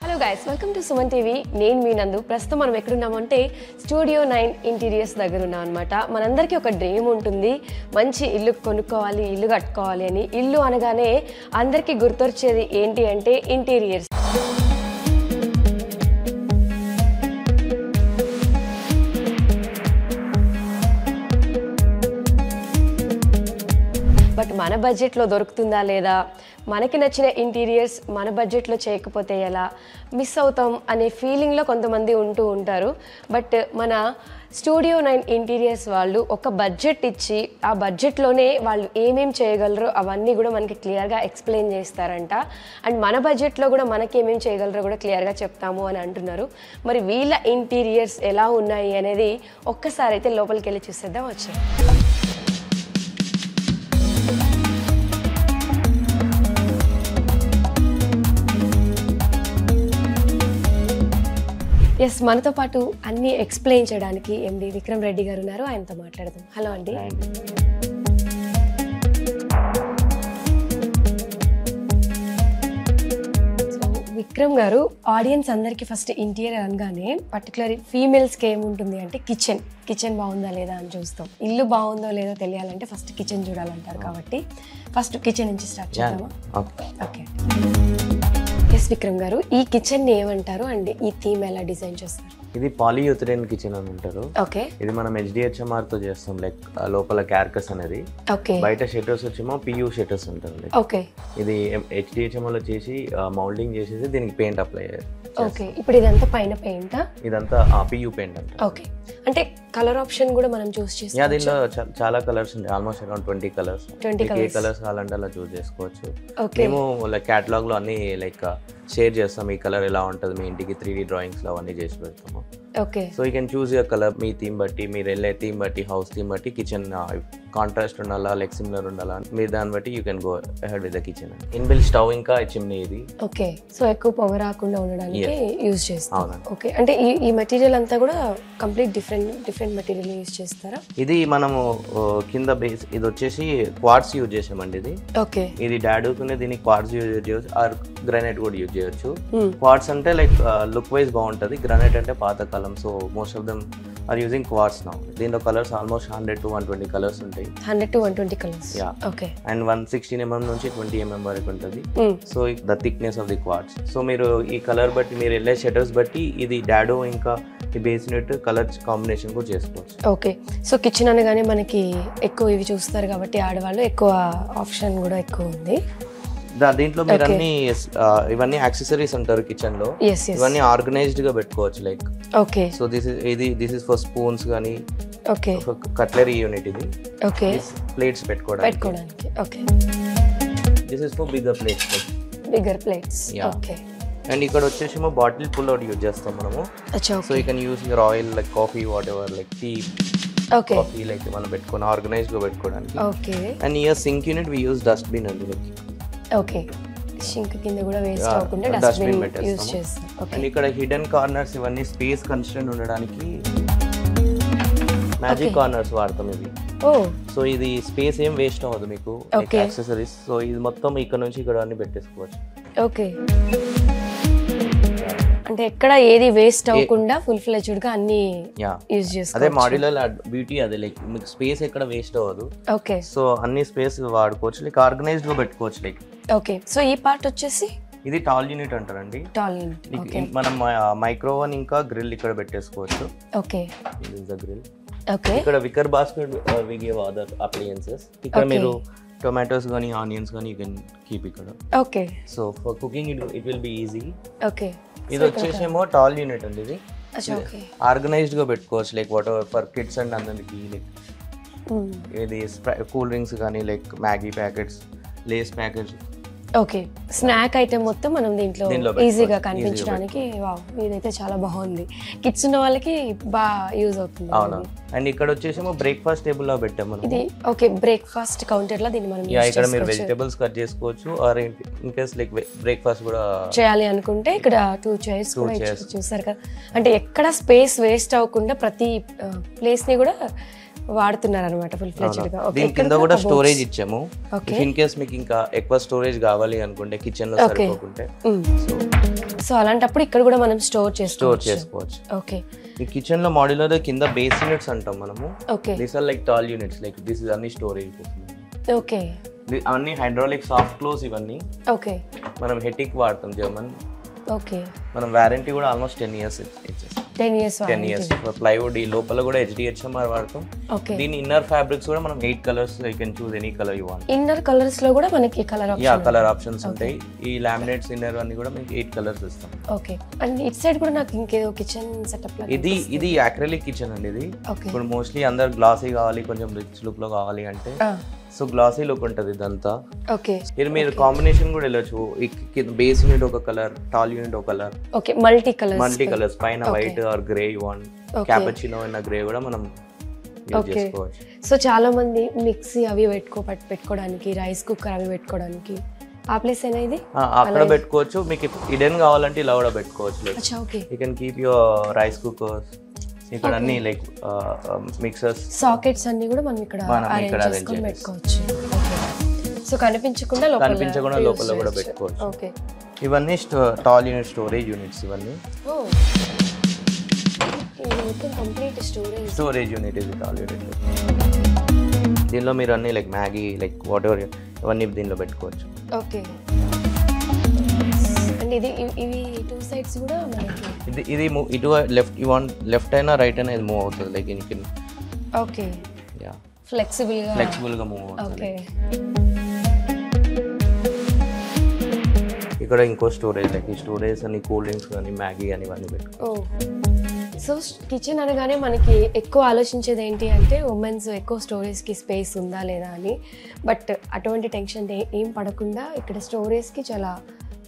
Hello guys, welcome to Suman TV. నేను మీ నందు. ప్రస్తుతం మనం ఎక్కడ ఉన్నామంటే స్టూడియో 9 ఇంటీరియర్స్ దగ్గర ఉన్నాం అన్నమాట. మనందరికీ ఒక డ్రీమ్ ఉంటుంది, మంచి ఇల్లు కొనుక్కోవాలి, ఇల్లు కట్టుకోవాలి అని. ఇల్లు అనగానే అందరికీ గుర్తొచ్చేది ఏంటి అంటే ఇంటీరియర్స్. బట్ మన బడ్జెట్లో దొరుకుతుందా లేదా, మనకి నచ్చిన ఇంటీరియర్స్ మన బడ్జెట్లో చేయకపోతే ఎలా, మిస్ అవుతాం అనే ఫీలింగ్లో కొంతమంది ఉంటూ ఉంటారు. బట్ మన స్టూడియో 9 ఇంటీరియర్స్ వాళ్ళు ఒక బడ్జెట్ ఇచ్చి ఆ బడ్జెట్లోనే వాళ్ళు ఏమేం చేయగలరో అవన్నీ కూడా మనకి క్లియర్గా ఎక్స్ప్లెయిన్ చేస్తారంట. అండ్ మన బడ్జెట్లో కూడా మనకి ఏమేం చేయగలరో కూడా క్లియర్గా చెప్తాము అని అంటున్నారు. మరి వీళ్ళ ఇంటీరియర్స్ ఎలా ఉన్నాయి అనేది ఒక్కసారి అయితే లోపలికి వెళ్ళి చూసేద్దాం. వచ్చాయి ఎస్, మనతో పాటు అన్ని ఎక్స్ప్లెయిన్ చేయడానికి ఎండి విక్రమ్ రెడ్డి గారు ఉన్నారు. ఆయనతో మాట్లాడదాం. హలో అండి. సో విక్రమ్ గారు, ఆడియన్స్ అందరికీ ఫస్ట్ ఇంటీరియర్ అనగానే పర్టికులర్ ఫీమేల్స్కి ఏముంటుంది అంటే కిచెన్ బాగుందా లేదా అని చూస్తాం. ఇల్లు బాగుందో లేదో తెలియాలంటే ఫస్ట్ కిచెన్ చూడాలంటారు. కాబట్టి ఫస్ట్ కిచెన్ నుంచి స్టార్ట్ చేద్దామా? ఓకే. ఎస్ విక్రమ్ గారు, ఈ కిచెన్ ని ఏమంటారు అండ్ ఈ థీమ్ ఎలా డిజైన్ చేస్తారు? ఇది పాలీయూథరిన్ కిచెన్ అని అంటారు. ఓకే. ఇది మనం HDHMR తో చేస్తాం. లైక్ లోపల క్యార్కస్ అనేది. ఓకే. బయట షట్టర్స్ వచ్చేమో PU షట్టర్స్ అంటారు. ఓకే. ఇది HDHMR లో చేసి మౌల్డింగ్ చేసేసి దీనికి పెయింట్ అప్లై చేయాలి. ఓకే. ఇప్పుడు ఇదంతా పైన పెయింట్? ఇదంతా PU పెయింట్ అంటారు. ఓకే. అంటే కలర్ ఆప్షన్ కూడా మనం చూస్ చేసుకోవచ్చు. దీనిలో చాలా కలర్స్ ఉంటాయి, ఆల్మోస్ట్ అరౌండ్ 20 కలర్స్. ఏ కలర్స్ కావాలంటే అలా చూస్ చేసుకోవచ్చు. మేము లైక్ క్యాటలాగ్ లో అన్ని లైక్ షేర్ చేస్తాం. ఈ కలర్ ఎలా ఉంటుంది మీ ఇంటికి 3D డ్రాయింగ్స్ లో అవన్నీ చేసి పెడతాము. Okay. So you can choose your colour, me theme బట్టి, మీరు వెళ్ళే థీమ్ బట్టి, హౌస్ థీమ్ బట్టి కిచెన్ కాంట్రాస్ట్ ఉండాలా లైక్ సిమిలర్ ఉండాలా, మీరు దాన్ని బట్టి you can go ahead with the kitchen. Inbuilt stove ఇంకా చిమ్నీ ఇది. ఓకే. సో ఎక్కువ పొగ రాకుండా ఉండడానికి యూజ్ చేస్తాం. ఓకే. అంటే ఈ మెటీరియల్ అంతా కూడా కంప్లీట్ డిఫరెంట్ మెటీరియల్ యూజ్ చేస్తారా? ఇది మనము కింద బేస్ ఇది వచ్చేసి క్వార్ట్స్ యూజ్ చేసామండి. ఇది ఓకే. ఇది డాడూకునే దీనికి క్వార్ట్స్ యూజ్ చేయవచ్చు ఆర్ గ్రానైట్ కూడా యూజ్ చేయొచ్చు. క్వార్ట్స్ అంటే లైక్ లుక్ వైజ్ బాగుంటుంది, గ్రానైట్ అంటే పాతకాలం. So most of them are using quartz now. దీనిలో కలర్స్ ఆల్మోస్ట్ 100 to 120 కలర్స్ ఉంటాయి. 100 to 120 colours. Yeah. Okay. And 116 mm నుంచి 20 mm వరకు ఉంటుంది. So the thickness of the quartz. So మీరు ఈ కలర్ బట్టి, మీరు వెళ్ళే షట్టర్స్ బట్టి ఇది డాడో ఇంకా ఈ బేస్ యూనిట్ కలర్ కాంబినేషన్ కూడా చేసుకోవచ్చు. ఓకే. సో కిచెన్ అనగానే మనకి ఎక్కువ ఇవి చూస్తారు కాబట్టి ఆడవాళ్ళు ఎక్కువ ఆప్షన్ కూడా ఎక్కువ ఉంది. దీంట్లో మీరు అన్ని ఇవన్నీ యాక్సెసరీస్ అంటారు కిచెన్ లో. ఇవన్నీ ఆర్గనైజ్డ్ గా పెట్టుకోవచ్చు. Like okay. So this is for spoons గానీ. ఓకే. కట్లరీ యూనిట్ ఇది. ఓకే. ప్లేట్స్ పెట్టుకోవడానికి. Okay. This is for bigger plates. Okay. And ఇక్కడ వచ్చేసి బాటిల్ పుల్ అవుట్ యూజ్ చేస్తాం మనము. So you can use your oil like coffee whatever like tea. Okay. Coffee like మనం పెట్టుకొని organised గా పెట్టుకోవడానికి. Okay. And here sink unit we use dustbin అండి. Okay. Sink కింద కూడా వేస్ట్ అవ్వకుండా డస్ట్బిన్ యూస్ చేస్తాం. ఓకే. అండ్ ఇక్కడ హిడెన్ కార్నర్స్ ఇవన్నీ స్పేస్ కన్స్ట్రెంట్ ఉండడానికి మ్యాజిక్ కార్నర్స్ వాడతాం ఇవి. సో ఇది స్పేస్ ఏం వేస్ట్ అవ్వదు మీకు, యాక్సెసరీస్. సో ఇది మొత్తం ఇక్కడ నుంచి ఇక్కడ అన్ని పెట్టేసుకోవచ్చు. ఓకే. అంటే ఎక్కడ ఏది వేస్ట్ అవ్వకుండా ఫుల్ ఫ్లెడ్జ్డ్ గా అన్ని యూజ్ చేసుకోవచ్చు. అదే మాడ్యులర్ బ్యూటీ, అదే లైక్ మీకు స్పేస్ ఎక్కడ వేస్ట్ అవ్వదు. ఓకే. సో అన్ని స్పేస్ వాడుకోవచ్చు, లైక్ ఆర్గనైజ్డ్ గా పెట్టుకోవచ్చు. Like okay. సో ఈ పార్ట్ వచ్చేసి ఇది టాల్ యూనిట్ అంటారండి. Tall unit. మనం మైక్రో ఓవెన్ ఇంకా గ్రిల్ ఇక్కడ పెట్టేసుకోవచ్చు. Okay. This is the grill. Okay. ఇక్కడ wicker basket we give other appliances. ఇక్కడ మీరు టొమాటోస్ గానీ ఆనియన్స్ గానీ యూ కెన్ కీప్ ఇక్కడ. Okay. So for cooking it will be easy. Okay. ఇది వచ్చేసేమో టాల్ యూనిట్ అండి. ఇది ఆర్గనైజ్డ్ గా పెట్టుకోవచ్చు, like whatever for kids and అందరికి. లైక్ ఇది కూల్ డ్రింక్స్ కానీ like Maggi packets, Lay's packets. Okay. Snack item మొత్తం మనం దీంట్లో ఈజీగా కనిపించడానికి. వావ్, ఇదైతే చాలా బాగుంది. కిడ్స్ ఉన్న వాళ్ళకి బాగా యూజ్ అవుతుంది. అవునా. అండ్ ఇక్కడ వచ్చేసేమో బ్రేక్ఫాస్ట్ టేబుల్ లో పెట్టాం మనం. ఇది ఓకే. బ్రేక్ఫాస్ట్ కౌంటర్ లో దీన్ని మనం ఇక్కడ మీరు వెజిటబుల్స్ కట్ చేసుకోవచ్చు, or in case like breakfast కూడా చేయాలి అనుకుంటే ఇక్కడ 2 చైర్స్ కూడా చూసారు కదా. అంటే ఎక్కడ స్పేస్ వేస్ట్ అవ్వకుండా ప్రతి ప్లేస్ ని కూడా వాడుతున్నారు అనమాట ఫుల్ ఫ్లెడ్జ్డ్ గా. దీని కింద కూడా స్టోరేజ్ ఇచ్చాము. ఇన్ కేస్ మీకు ఇంకా ఎక్కువ స్టోరేజ్ కావాలి అనుకుంటే కిచెన్ లో సరిపోకుంటే. సో సో అలాంటప్పుడు ఇక్కడ కూడా మనం స్టోర్ చేసుకోవచ్చు. ఓకే. ఈ కిచెన్ లో మాడ్యులర్ కింద బేస్ యూనిట్స్ అంటాం మనము. Okay. These are like tall units, like this is అన్ని స్టోరేజ్. ఓకే. అన్ని హైడ్రాలిక్ సాఫ్ట్ క్లోజ్ ఇవన్నీ. ఓకే. మనం హెటిక్ వాడతాం జర్మన్. ఓకే. మనం వారంటీ కూడా ఆల్మోస్ట్ 10 years ఇచ్చేస్తాం. 10 years. ప్లైవుడ్ ఈ లోపల కూడా HDHMR వాడతాం. ఓకే. దీని ఇన్నర్ ఫ్యాబ్రిక్స్ కూడా మనం 8 colours, you can choose any colour you want. Inner colours లో కూడా మనకి కలర్ ఆప్షన్స్ ఉంటాయి. ఈ లామినేట్స్ ఇన్నర్ అన్ని కూడా మనకి 8 కలర్స్ ఇస్తాం. ఓకే. అండ్ ఇట్ సైడ్ కూడా నాకు ఇంకేదో కిచెన్ సెటప్ లాగా ఇది యాక్రిలిక్ కిచెన్ అండి. ఇది ఓకే. ఇప్పుడు మోస్ట్లీ అందరు గ్లాసీ కావాలి, కొంచెం రిచ్ లుక్ లో కావాలి అంటే సో గ్లాసీ లుక్ ఉంటుంది ఇదంతా. ఓకే. ఇది మీరు కాంబినేషన్ కూడా వెళ్ళొచ్చు. బేస్ యూనిట్ ఒక కలర్, టాల్ యూనిట్ ఒక కలర్. ఓకే. మల్టీ కలర్స్ పైన white or grey you want. Cappuccino అయిన గ్రే కూడా మనం యూజ్ చేసుకోవచ్చు. సో చాలా మంది మిక్సీ అవి పెట్టుకోవడానికి, రైస్ కుక్కర్ అవి పెట్టుకోవడానికి ఆ ప్లేస్ అయినా ఇది అక్కడ పెట్టుకోవచ్చు. మీకు హిడెన్ కావాలంటే ఇలా కూడా పెట్టుకోవచ్చు. You can keep your rice cookers ఇక్కడ అన్ని లైక్ మిక్సర్స్, సాకెట్స్ అన్ని కూడా మనం ఇక్కడ అరేంజ్ చేసుకొని పెట్టుకోవచ్చు. సో కనిపించకుండా లోపల కూడా పెట్టుకోవచ్చు. ఓకే. ఇవన్నీ టాల్ యూనిట్ స్టోరేజ్ యూనిట్స్. ఇవన్నీ స్టోరేజ్ యూనిట్. ఇది టాల్ యూనిట్. దీనిలో మీరు అన్ని like Maggi, like what ever ఇవన్నీ దీనిలో పెట్టుకోవచ్చు. ఓకే. అండ్ ఇవి టూ సైడ్స్ కూడా మనకి ఇది ఇటు లెఫ్ట్ యు వాంట్, లెఫ్ట్ అయినా రైట్ అయినా ఇది మూవ్ అవుతుంది. Like you can okay. Yeah flexible గా మూవ్ అవుతుంది. ఓకే. ఇక్కడ ఇంకో స్టోరేజ్, లైక్ ఈ స్టోరేజ్ అని కూల్ డ్రింక్స్ కానీ మ్యాగీ అని ఇవన్నీ పెట్టుకో. సో కిచెన్ అనగానే మనకి ఎక్కువ ఆలోచించేది ఏంటి అంటే ఉమెన్స్ ఎక్కువ స్టోరేజ్కి స్పేస్ ఉందా లేదా అని. బట్ అటువంటి టెన్షన్ ఏం పడకుండా ఇక్కడ స్టోరేజ్కి చాలా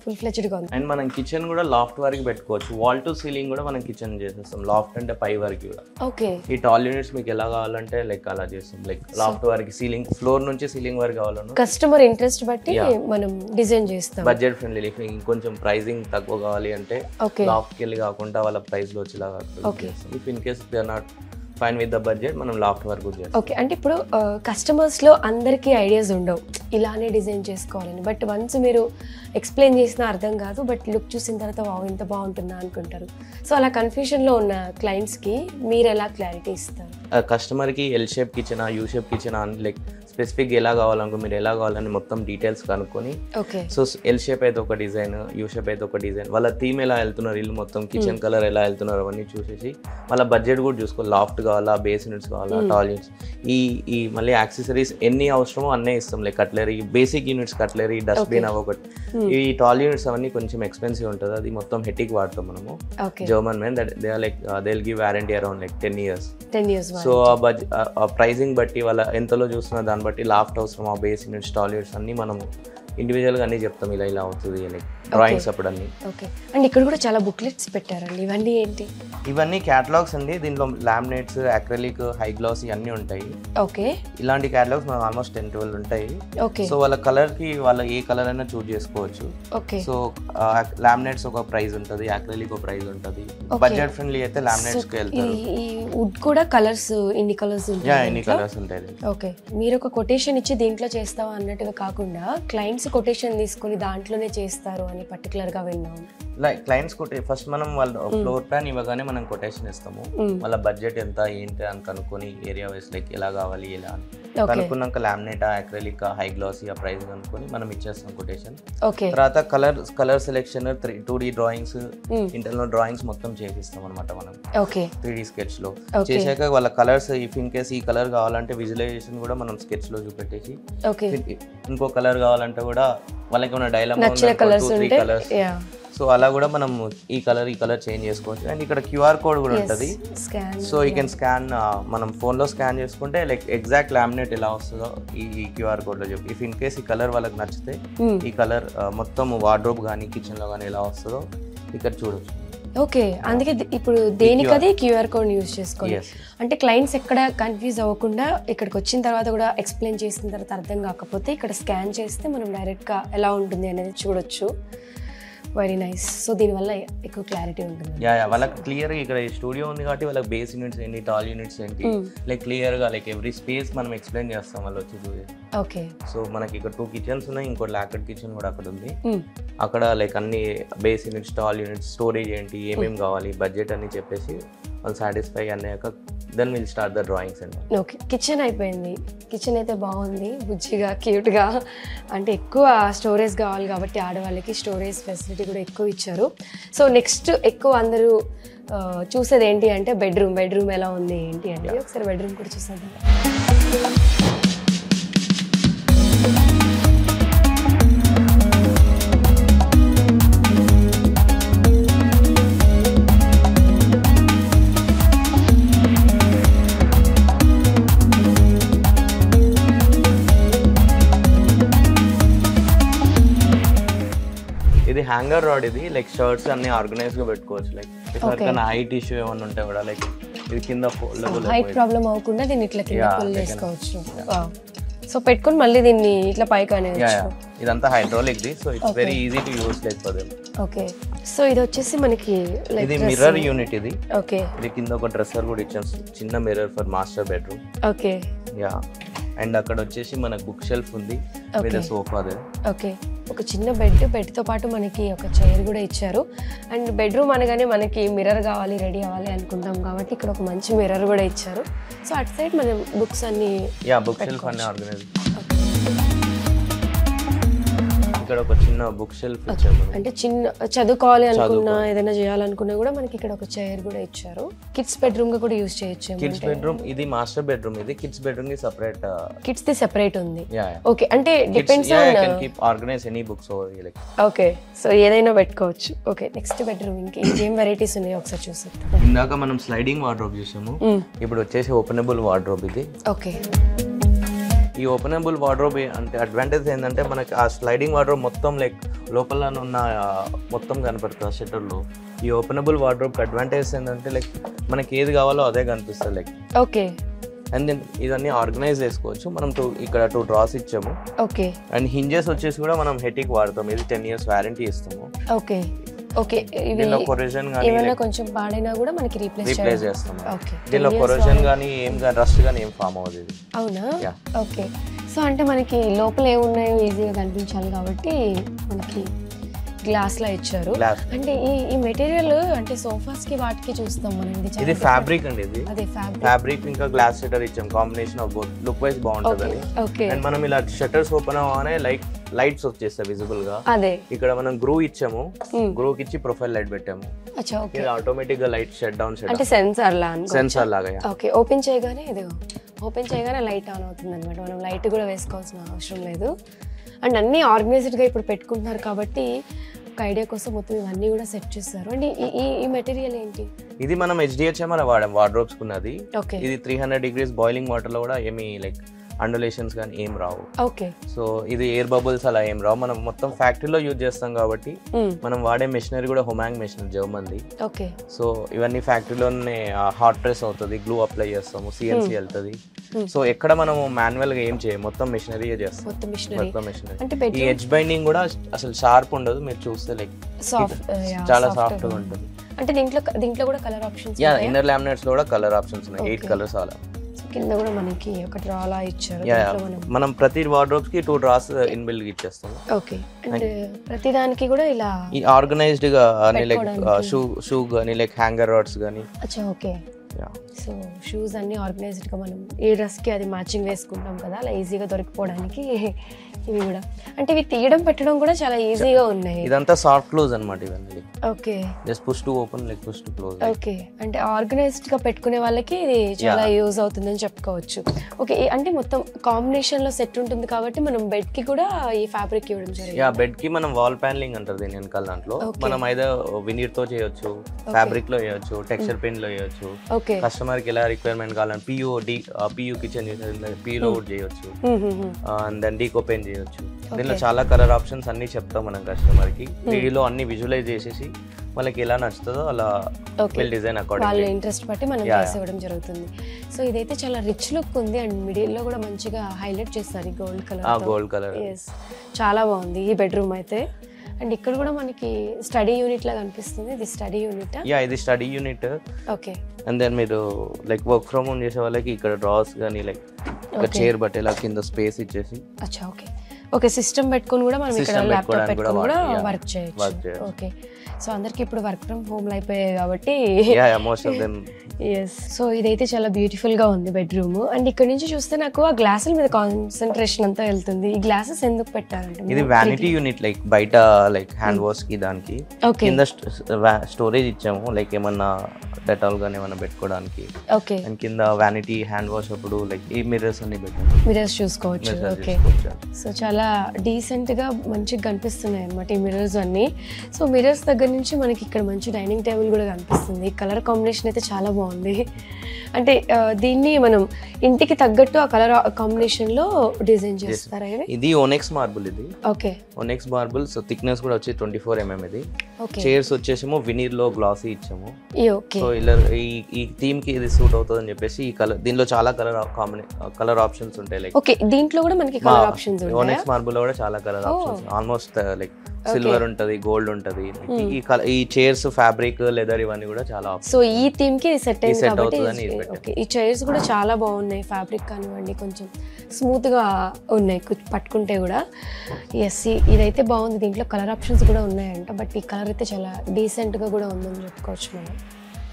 ఫుల్ ఫ్లెజ్డ్గా ఉంది. అండ్ మనం కిచెన్ కూడా లాఫ్ట్ వరకు పెట్టుకోవచ్చు. వాల్ టు సీలింగ్ కూడా మనం కిచెన్ చేసేస్తాం. లాఫ్ట్ అంటే పై వరకు కూడా. ఓకే. ఈ టాల్ యూనిట్స్ మీకు ఎలా కావాలంటే లైక్ అలా చేస్తాం. లైక్ లాఫ్ట్ వరకు సీలింగ్, ఫ్లోర్ నుంచి సీలింగ్ వరకు కావాలన్నా కస్టమర్ ఇంట్రెస్ట్ బట్టి మనం డిజైన్ చేస్తాం. Budget friendly. ఇంకొంచెం ప్రైజింగ్ తక్కువ కావాలి అంటే లాఫ్ట్కి వెళ్ళి కాకుండా వాళ్ళ ప్రైస్ లో వచ్చేలాగా చేస్తాం. If in case they are not fine with the budget మనం లాఫ్ట్ వరకు చేస్తాం. ఓకే. అంటే ఇప్పుడు కస్టమర్స్లో అందరికీ ఐడియాస్ ఉండవు ఇలానే డిజైన్ చేసుకోవాలని. బట్ వన్స్ మీరు ఎక్స్ప్లెయిన్ చేసినా అర్థం కాదు. బట్ లుక్ చూసిన తర్వాత వావ్ ఇంత బాగుంటుందా అనుకుంటారు. సో అలా కన్ఫ్యూషన్లో ఉన్న క్లయింట్స్కి మీరు ఎలా క్లారిటీ ఇస్తారు? కస్టమర్కి ఎల్ షేప్ కిచెనా, యూ షేప్ కిచెనా అని లైక్ స్పెసిఫిక్ ఎలా కావాలనుకో మీరు ఎలా కావాలని మొత్తం డీటెయిల్స్ కనుక్కొని, సో ఎల్ షేప్ అయితే ఒక డిజైన్, యూ షేప్ అయితే ఒక డిజైన్, వాళ్ళ థీమ్ ఎలా వెళ్తున్నారు, ఇల్లు మొత్తం కిచెన్ కలర్ ఎలా వెళ్తున్నారు అవన్నీ చూసేసి వాళ్ళ బడ్జెట్ కూడా చూసుకోవాలి. లాఫ్ట్ కావాలా, బేస్ యూనిట్స్ కావాలా, టాల్ యూనిట్స్, ఈ మళ్ళీ యాక్సెసరీస్ ఎన్ని అవసరమో అన్నీ ఇస్తాం. Like cutlery, basic units cutlery, dustbin అవి ఒకటి. ఈ టాల్ యూనిట్స్ అవన్నీ కొంచెం ఎక్స్పెన్సివ్ ఉంటుంది. అది మొత్తం హెటిక్ వాడతాం మనము. German men that they are like they will give warranty around like 10 years. So ఆ ప్రైజింగ్ బట్టి వాళ్ళ ఎంతలో చూస్తున్న దాన్ని బట్టి లాఫ్ట్ అవసరం, ఆ బేస్ యూనిట్స్, టాల్ యూనిట్స్ అన్ని మనం ఇండివిజువల్గా అన్నీ చెప్తాం. ఇలా అవుతుంది లైక్ డ్రాయింగ్స్ అప్పుడు అన్ని. ఓకే. అండ్ ఇక్కడ కూడా చాలా బుక్లెట్స్ పెట్టారండి. ఇవన్నీ ఏంటి? ఇవన్నీ క్యాటలాగ్స్ అండి. దీనిలో లామినేట్స్, అక్రిలిక్, హై గ్లాస్ ఇవన్నీ ఉంటాయి. ఓకే. ఇలాంటి క్యాటలాగ్స్ మనకు ఆల్మోస్ట్ 10-12 ఉంటాయి. ఓకే. సో వాళ్ళ కలర్కి వాళ్ళ ఏ కలర్ అయినా చూస్ చేసుకోవచ్చు. ఓకే. సో లామినేట్స్ ఒక ప్రైస్ ఉంటుంది, అక్రిలిక్ ఒక ప్రైస్ ఉంటుంది. బడ్జెట్ ఫ్రెండ్లీ అయితే లామినేట్స్కి వెళ్తారు. ఈ వుడ్ కూడా కలర్స్ ఇన్ని కలర్స్ ఉంటాయి. ఎన్ని కలర్స్ ఉంటాయి. ఓకే. మీరు ఒక కొటేషన్ ఇచ్చి దీంట్లో చేస్తావా అన్నట్టుగా కాకుండా క్లయింట్స్ కొటేషన్ తీసుకొని దాంట్లోనే చేస్తారు అని పర్టికులర్గా విన్నాం. లైక్ క్లయింట్స్ ఫస్ట్ మనం వాళ్ళ ఫ్లోర్ ప్లాన్ ఇవ్వగానే మనం కొటేషన్ ఇస్తాము. వాళ్ళ బడ్జెట్ ఎంత ఏంటి అని కనుక్కొని ఏరియా వైస్ లైక్ ఎలా కావాలి ఎలా అని కనుక్కున్నాక లామినేట్, అక్రిలిక్, హై గ్లాస్ ఆ ప్రైస్ కనుక్కొని మనం ఇచ్చేస్తాం కొటేషన్. తర్వాత colour selection, 2D drawings, internal drawings మొత్తం చేసిస్తాం అనమాట మనం 3D స్కెచ్ లో. చేశాక వాళ్ళ కలర్స్ ఇఫ్ ఇన్ కేస్ ఈ కలర్ కావాలంటే విజువలైజేషన్ కూడా మనం స్కెచ్ లో చూపెట్టేసి, ఇంకో కలర్ కావాలంటే కూడా వాళ్ళకి ఉన్న డైలామా 2-3 కలర్స్, సో అలా కూడా మనం ఈ కలర్ చేంజ్ చేసుకోవచ్చు. అండ్ ఇక్కడ QR కోడ్ కూడా ఉంటుంది. సో యూ కెన్ స్కాన్, మనం ఫోన్లో స్కాన్ చేసుకుంటే లైక్ ఎగ్జాక్ట్ లామినేట్ ఎలా వస్తుందో ఈ QR కోడ్లో చెప్పి, ఇఫ్ ఇన్ కేస్ ఈ కలర్ వాళ్ళకి నచ్చితే ఈ కలర్ మొత్తం వార్డ్రోబ్ కానీ కిచెన్లో కానీ ఎలా వస్తుందో ఇక్కడ చూడొచ్చు. ఓకే. అందుకే ఇప్పుడు దేనికది QR కోడ్ యూజ్ చేసుకోవాలి. అంటే క్లయింట్స్ ఎక్కడ కన్ఫ్యూజ్ అవ్వకుండా ఇక్కడికి వచ్చిన తర్వాత కూడా ఎక్స్ప్లెయిన్ చేసిన తర్వాత అర్థం కాకపోతే ఇక్కడ స్కాన్ చేస్తే మనం డైరెక్ట్గా ఎలా ఉంటుంది అనేది చూడొచ్చు. Very nice. సో దీనివల్ల ఎక్కువ క్లారిటీ ఉంటుంది. వాళ్ళకి క్లియర్గా ఇక్కడ స్టూడియో ఉంది కాబట్టి వాళ్ళకి బేస్ యూనిట్స్ ఏంటి, టాల్ యూనిట్స్ ఏంటి, లైక్ క్లియర్గా లైక్ ఎవ్రీ స్పేస్ మనం ఎక్స్ప్లెయిన్ చేస్తాం వాళ్ళు వచ్చి చూసి. ఓకే. సో మనకి ఇక్కడ 2 కిచెన్స్ ఉన్నాయి, ఇంకోటి లాకెట్ కిచెన్ కూడా అక్కడ ఉంది. అక్కడ లైక్ అన్ని base units, tall units, storage ఏంటి, ఏమేమి కావాలి, బడ్జెట్ అని చెప్పేసి వాళ్ళు సాటిస్ఫై అన్నాక then will start the drawings అండి. ఓకే. కిచెన్ అయిపోయింది. కిచెన్ అయితే బాగుంది, బుజ్జిగా, క్యూట్గా. అంటే ఎక్కువ స్టోరేజ్ కావాలి కాబట్టి ఆడవాళ్ళకి స్టోరేజ్ ఫెసిలిటీ కూడా ఎక్కువ ఇచ్చారు. సో నెక్స్ట్ ఎక్కువ అందరూ చూసేది ఏంటి అంటే బెడ్రూమ్ ఎలా ఉంది ఏంటి అంటే ఒకసారి బెడ్రూమ్ కూడా చూసేద్దాం. ఇది హ్యాంగర్ రాడ్, ఇది లైక్ షర్ట్స్ అన్ని ఆర్గనైజ్ గా పెట్టుకోవచ్చు. లైక్ ఎవరికైనా హైట్ ఇష్యూ ఏమైనా ఉంటే కూడా లైక్ ఇది కింద హైట్ ప్రాబ్లం అవ్వకుండా దీన్ని ఇట్లా కింద పుల్ చేసుకోవచ్చు. సో పెట్టుకొని మళ్ళీ దీన్ని ఇట్లా పైకి అనేది. ఇదంతా hydraulic the, so it's very easy to use like for them. Okay. So ఇది వచ్చేసి మనకి ఇది మిర్రర్ యూనిట్ ఇది. ఓకే. ఇది కింద ఒక డ్రెస్సర్ కూడా ఇచ్చాం, చిన్న mirror for master bedroom. Okay. And అక్కడ వచ్చేసి మనకు బుక్ షెల్ఫ్ ఉంది విత్ సోఫా దే. ఓకే. ఒక చిన్న బెడ్తో పాటు మనకి ఒక చైర్ కూడా ఇచ్చారు. అండ్ బెడ్రూమ్ అనగానే మనకి మిర్రర్ కావాలి, రెడీ అవ్వాలి అనుకుంటాం కాబట్టి ఇక్కడ ఒక మంచి మిర్రర్ కూడా ఇచ్చారు. సో అటు సైడ్ మనం బుక్స్ అన్ని బుక్ షెల్ఫ్ అన్ని ఆర్గనైజ్. ఇక్కడ ఒక చిన్న బుక్ షెల్ఫ్ ఇచ్చారు. అంటే చిన్న చదువుకోవాలి అనుకున్నా, ఏదైనా చేయాలనుకున్నా కూడా మనకి ఇక్కడ ఒక చైర్ కూడా ఇచ్చారు. కిడ్స్ బెడ్రూమ్ గా కూడా యూస్ చేయొచ్చు. కిడ్స్ బెడ్రూమ్ ఇది మాస్టర్ బెడ్రూమ్, ఇది కిడ్స్ బెడ్రూమ్ కి సెపరేట్, కిడ్స్ ది సెపరేట్ ఉంది. ఓకే. అంటే depends on you can keep organise any books over here like. Okay. So ఏదైనా పెట్టుకోవచ్చు. ఓకే. నెక్స్ట్ బెడ్రూమ్ ఇంకేం వెరైటీస్ ఉన్నాయో ఒకసారి చూసేద్దాం. ఇందాక మనం స్లైడింగ్ వార్డ్రోబ్ చూసాము, ఇప్పుడు వచ్చేసి ఓపెనబుల్ వార్డ్రోబ్ ఇది. ఓకే. ఈ ఓపెనబుల్ వార్డ్రోబ్ అంటే అడ్వాంటేజ్ ఏంటంటే మనకి ఆ స్లైడింగ్ వార్డ్రోబ్ మొత్తం లైక్ లోపల ఉన్న మొత్తం కనపడుతుంది ఆ షట్టర్లో. ఈ ఓపెనబుల్ వార్డ్రోబ్ అడ్వాంటేజ్ ఏంటంటే లైక్ మనకి ఏది కావాలో అదే కనిపిస్తుంది లైక్. ఓకే. అండ్ దెన్ ఇదన్నీ ఆర్గనైజ్ చేసుకోవచ్చు. మనం ఇక్కడ 2 డ్రాస్ ఇచ్చాము. ఓకే. అండ్ హింజెస్ వచ్చేసి కూడా మనం హెటిక్ వాడతాం, ఇది 10 years వారంటీ ఇస్తాము. ఓకే. ఓకే. దీనిలో కొరోజన్ గానీ ఏమైనా కొంచెం పాడైనా కూడా మనకి రీప్లేస్ చేస్తాం. ఓకే. దీనిలో కొరోజన్ గానీ ఏం గానీ రస్ట్ గానీ ఏం ఫామ్ అవ్వదు ఇది. అవునా? ఓకే. సో అంటే మనకి లోపల ఏమున్నాయో ఈజీగా కనిపించాలి కాబట్టి మనకి గ్లాస్ లా ఇచ్చారు. అంటే ఈ మెటీరియల్ అంటే సోఫాస్ కి వాటికి చూస్తాం మనం. ఇది ఫ్యాబ్రిక్ అండి, ఇది అదే ఫ్యాబ్రిక్ ఇంకా గ్లాస్ షట్టర్ ఇచ్చాం, combination of both, look wise బాగుంటదని. ఓకే. అండ్ మనం ఇలా షట్టర్స్ ఓపెన్ అవ్వగానే లైట్స్ వచ్చేస్తాయి విజిబుల్ గా. అదే ఇక్కడ మనం గ్రూ ఇచ్చాము, గ్రూకి ఇచ్చి ప్రొఫైల్ లైట్ పెట్టాము. అచ్చా. ఓకే. ఇది ఆటోమేటిక్ గా లైట్ షట్ డౌన్ అంటే సెన్సార్ లాగా. ఓకే. ఓపెన్ చేయగానే లైట్ ఆన్ అవుతుంది అనమాట. మనం లైట్ కూడా వేసుకోవాల్సిన అవసరం లేదు. అండ్ అన్ని ఆర్గనైజ్డ్ గా ఇప్పుడు పెట్టుకుంటున్నారు కాబట్టి ఒక ఐడియా కోసం మొత్తం ఇవన్నీ కూడా సెట్ చేస్తారు. అండ్ ఈ మెటీరియల్ ఏంటి? ఇది మనం HDHMR వాడాం వార్డ్రోబ్స్ కున్నది. ఓకే. ఇది 300 degrees బాయిలింగ్ వాటర్ లో కూడా ఏమి లైక్ అండులేషన్స్ కానీ ఏం రావు. ఓకే. సో ఇది ఎయిర్ బబుల్స్ అలా ఏం రావు. మనం మొత్తం ఫ్యాక్టరీలో యూజ్ చేస్తాం కాబట్టి మనం వాడే మెషినరీ కూడా హొమాంగ్ మెషినరీ జర్మన్ది. ఓకే. సో ఇవన్నీ ఫ్యాక్టరీలోనే హాట్ ప్రెస్ అవుతుంది, గ్లూ అప్లై చేస్తాము, CNC వెళ్తుంది. సో ఎక్కడ మనం మాన్యువల్ గా ఏం చేయం, మొత్తం మెషినరీ చేస్తాం. మొత్తం మెషినరీ. ఈ ఎడ్జ్ బైండింగ్ కూడా అసలు షార్ప్ ఉండదు, మీరు చూస్తే లైక్ చాలా సాఫ్ట్ గా ఉంటుంది. అంటే దీంట్లో కూడా కలర్ ఆప్షన్స్. ఇన్నర్ లామినేట్స్ లో కూడా కలర్ ఆప్షన్స్ ఉన్నాయి, 8 కలర్స్ అలా. కింద కూడా మనకి ఒక డ్రా లా ఇచ్చారు. మనం ప్రతి వార్డ్రోబ్స్ కి 2 డ్రాస్ ఇన్బిల్ట్ ఇచ్చేస్తాం. ఓకే. అంటే ప్రతి దానికి కూడా ఇలా ఈ ఆర్గనైజ్డ్ గా లైక్ షూ గానీ లైక్ హ్యాంగర్ రాడ్స్ గానీ. అచ్చా. ఓకే. సో షూస్ అన్ని ఆర్గనైజ్డ్ గా మనం ఈ డ్రెస్ కి అది మ్యాచింగ్ వేసుకుంటాం కదా, అలా ఈజీగా దొరికిపోవడానికి ఇవి కూడా. అంటే ఇవి తీయడం పెట్టడం కూడా చాలా ఈజీగా ఉన్నాయి. ఇదంతా సాఫ్ట్ క్లోజ్ అన్నమాట ఇవన్నీ. Okay. Just push to open like push to close. Okay. అంటే ఆర్గనైజ్డ్ గా పెట్టుకునే వాళ్ళకి ఇది చాలా యూజ్ అవుతుందని చెప్పుకోవచ్చు. ఓకే. అంటే మొత్తం కాంబినేషన్ లో సెట్ ఉంటుంది కాబట్టి మనం బెడ్ కి కూడా ఈ ఫ్యాబ్రిక్ ఇవ్వడం జరిగింది. బెడ్ కి మనం వాల్ ప్యానలింగ్ అంటారు దీని వెనకాల. దాంట్లో మనం ఐదో వినీర్ తో చేయొచ్చు, ఫ్యాబ్రిక్ లో చేయొచ్చు, టెక్స్చర్ పెయిన్ లో చేయొచ్చు. కస్టమర్ కి ఎలా రిక్వైర్మెంట్ కావాలని PU కిచెన్ PU కూడా చేయొచ్చు, అండ్ దెన్ డీకో పెయిన్ చేయొచ్చు. దీనిలో చాలా కలర్ ఆప్షన్స్ అన్ని చెప్తాం మనం కస్టమర్ కి. వీడియోలో అన్ని విజువలైజ్ చేసేసి వాళ్ళకి ఎలా నచ్చుతుందో అలా డిజైన్ అకార్డింగ్ వాళ్ళ ఇంట్రెస్ట్ బట్టి మనం చేసి ఇవ్వడం జరుగుతుంది. సో ఇదైతే చాలా రిచ్ లుక్ ఉంది అండ్ మిడిల్ లో కూడా మంచిగా హైలైట్ చేస్తారు ఈ గోల్డ్ కలర్. గోల్డ్ కలర్ చాలా బాగుంది ఈ బెడ్రూమ్ అయితే. అండ్ ఇక్కడ కూడా మనకి స్టడీ యూనిట్ లాగా అనిపిస్తుంది. ఇది స్టడీ యూనిట్. ఇది study unit. Okay. And then మీరు లైక్ వర్క్ ఫ్రమ్ హోమ్ చేసే వాళ్ళకి ఇక్కడ డ్రాస్ కానీ లైక్ ఒక చైర్ బట్టేలా కింద స్పేస్ ఇచ్చేసి. అచ్చా, ఓకే. ఓకే, సిస్టమ్ పెట్టుకొని కూడా మనం ఇక్కడ ల్యాప్టాప్ పెట్టుకొని కూడా వర్క్ చేయొచ్చు. ఓకే. సో అందరికి ఇప్పుడు వర్క్ ఫ్రమ్ హోమ్ అయిపోయాయి కాబట్టి most of them. Yes. So ఇదైతే చాలా బ్యూటిఫుల్ గా ఉంది బెడ్రూమ్. అండ్ ఇక్కడ నుంచి చూస్తే నాకు ఆ గ్లాసుల మీద కాన్సన్ట్రేషన్ అంతా వెళ్తుంది. ఈ గ్లాసెస్ ఎందుకు పెట్టారంటే ఇది వ్యానిటీ యూనిట్, లైక్ బయట లైక్ హ్యాండ్ వాష్ కి దానికి కింద స్టోరేజ్ ఇచ్చాము, లైక్ ఏమన్నా డెటాల్ గానీ ఏమన్నా పెట్టుకోవడానికి. ఓకే. అండ్ కింద వ్యానిటీ హ్యాండ్ వాష్ అప్పుడు లైక్ ఈ మిర్రర్స్ అన్ని పెట్టాము, మిర్రర్స్ చూసుకోవచ్చు. ఓకే. సో చాలా డీసెంట్ గా మంచిగా కనిపిస్తున్నాయి అన్నమాట ఈ మిర్రర్స్ అన్ని. సో మిర్రర్స్ దగ్గర నుంచి మనకి ఇక్కడ మంచి డైనింగ్ టేబుల్ కూడా కనిపిస్తుంది. కలర్ కాంబినేషన్ అయితే చాలా బాగుంది. అంటే దీన్ని మనం ఇంటికి తగ్గట్టు ఆ కలర్ కాంబినేషన్ లో డిజైన్ చేస్తారా? ఇది ఓనెక్స్ మార్బుల్. ఇది okay. Onyx marble. So thickness కూడా వచ్చి 24 mm. ఇది ఓకే. చైర్స్ వచ్చేసేమో వినీర్ లో గ్లాసీ ఇచ్చాము. ఓకే. సో ఇలా ఈ థీమ్ కి ఇది సూట్ అవుతుంది అని చెప్పేసి ఈ కలర్, దీనిలో చాలా కలర్ ఆప్షన్స్ ఉంటాయి. లైక్ ఓకే, దీంట్లో కూడా మనకి కలర్ ఆప్షన్స్ ఉంటాయి. ఓనెక్స్ మార్బుల్ లో కూడా చాలా colour options, almost like silver ఉంటది, గోల్డ్ ఉంటది. ఈ చైర్స్ ఫ్యాబ్రిక్ లెదర్ ఇవన్నీ కూడా చాలా. సో ఈ థీమ్ కి సెట్ అయింది కాబట్టి ఓకే. ఈ చైర్స్ కూడా చాలా బాగున్నాయి. ఫ్యాబ్రిక్ కానివ్వండి కొంచెం స్మూత్ గా ఉన్నాయి పట్టుకుంటే కూడా. ఎస్, ఇదైతే బాగుంది. దీంట్లో కలర్ ఆప్షన్స్ కూడా ఉన్నాయంట. బట్ ఈ కలర్ అయితే చాలా డీసెంట్ గా కూడా ఉందని చెప్పుకోవచ్చు మనం.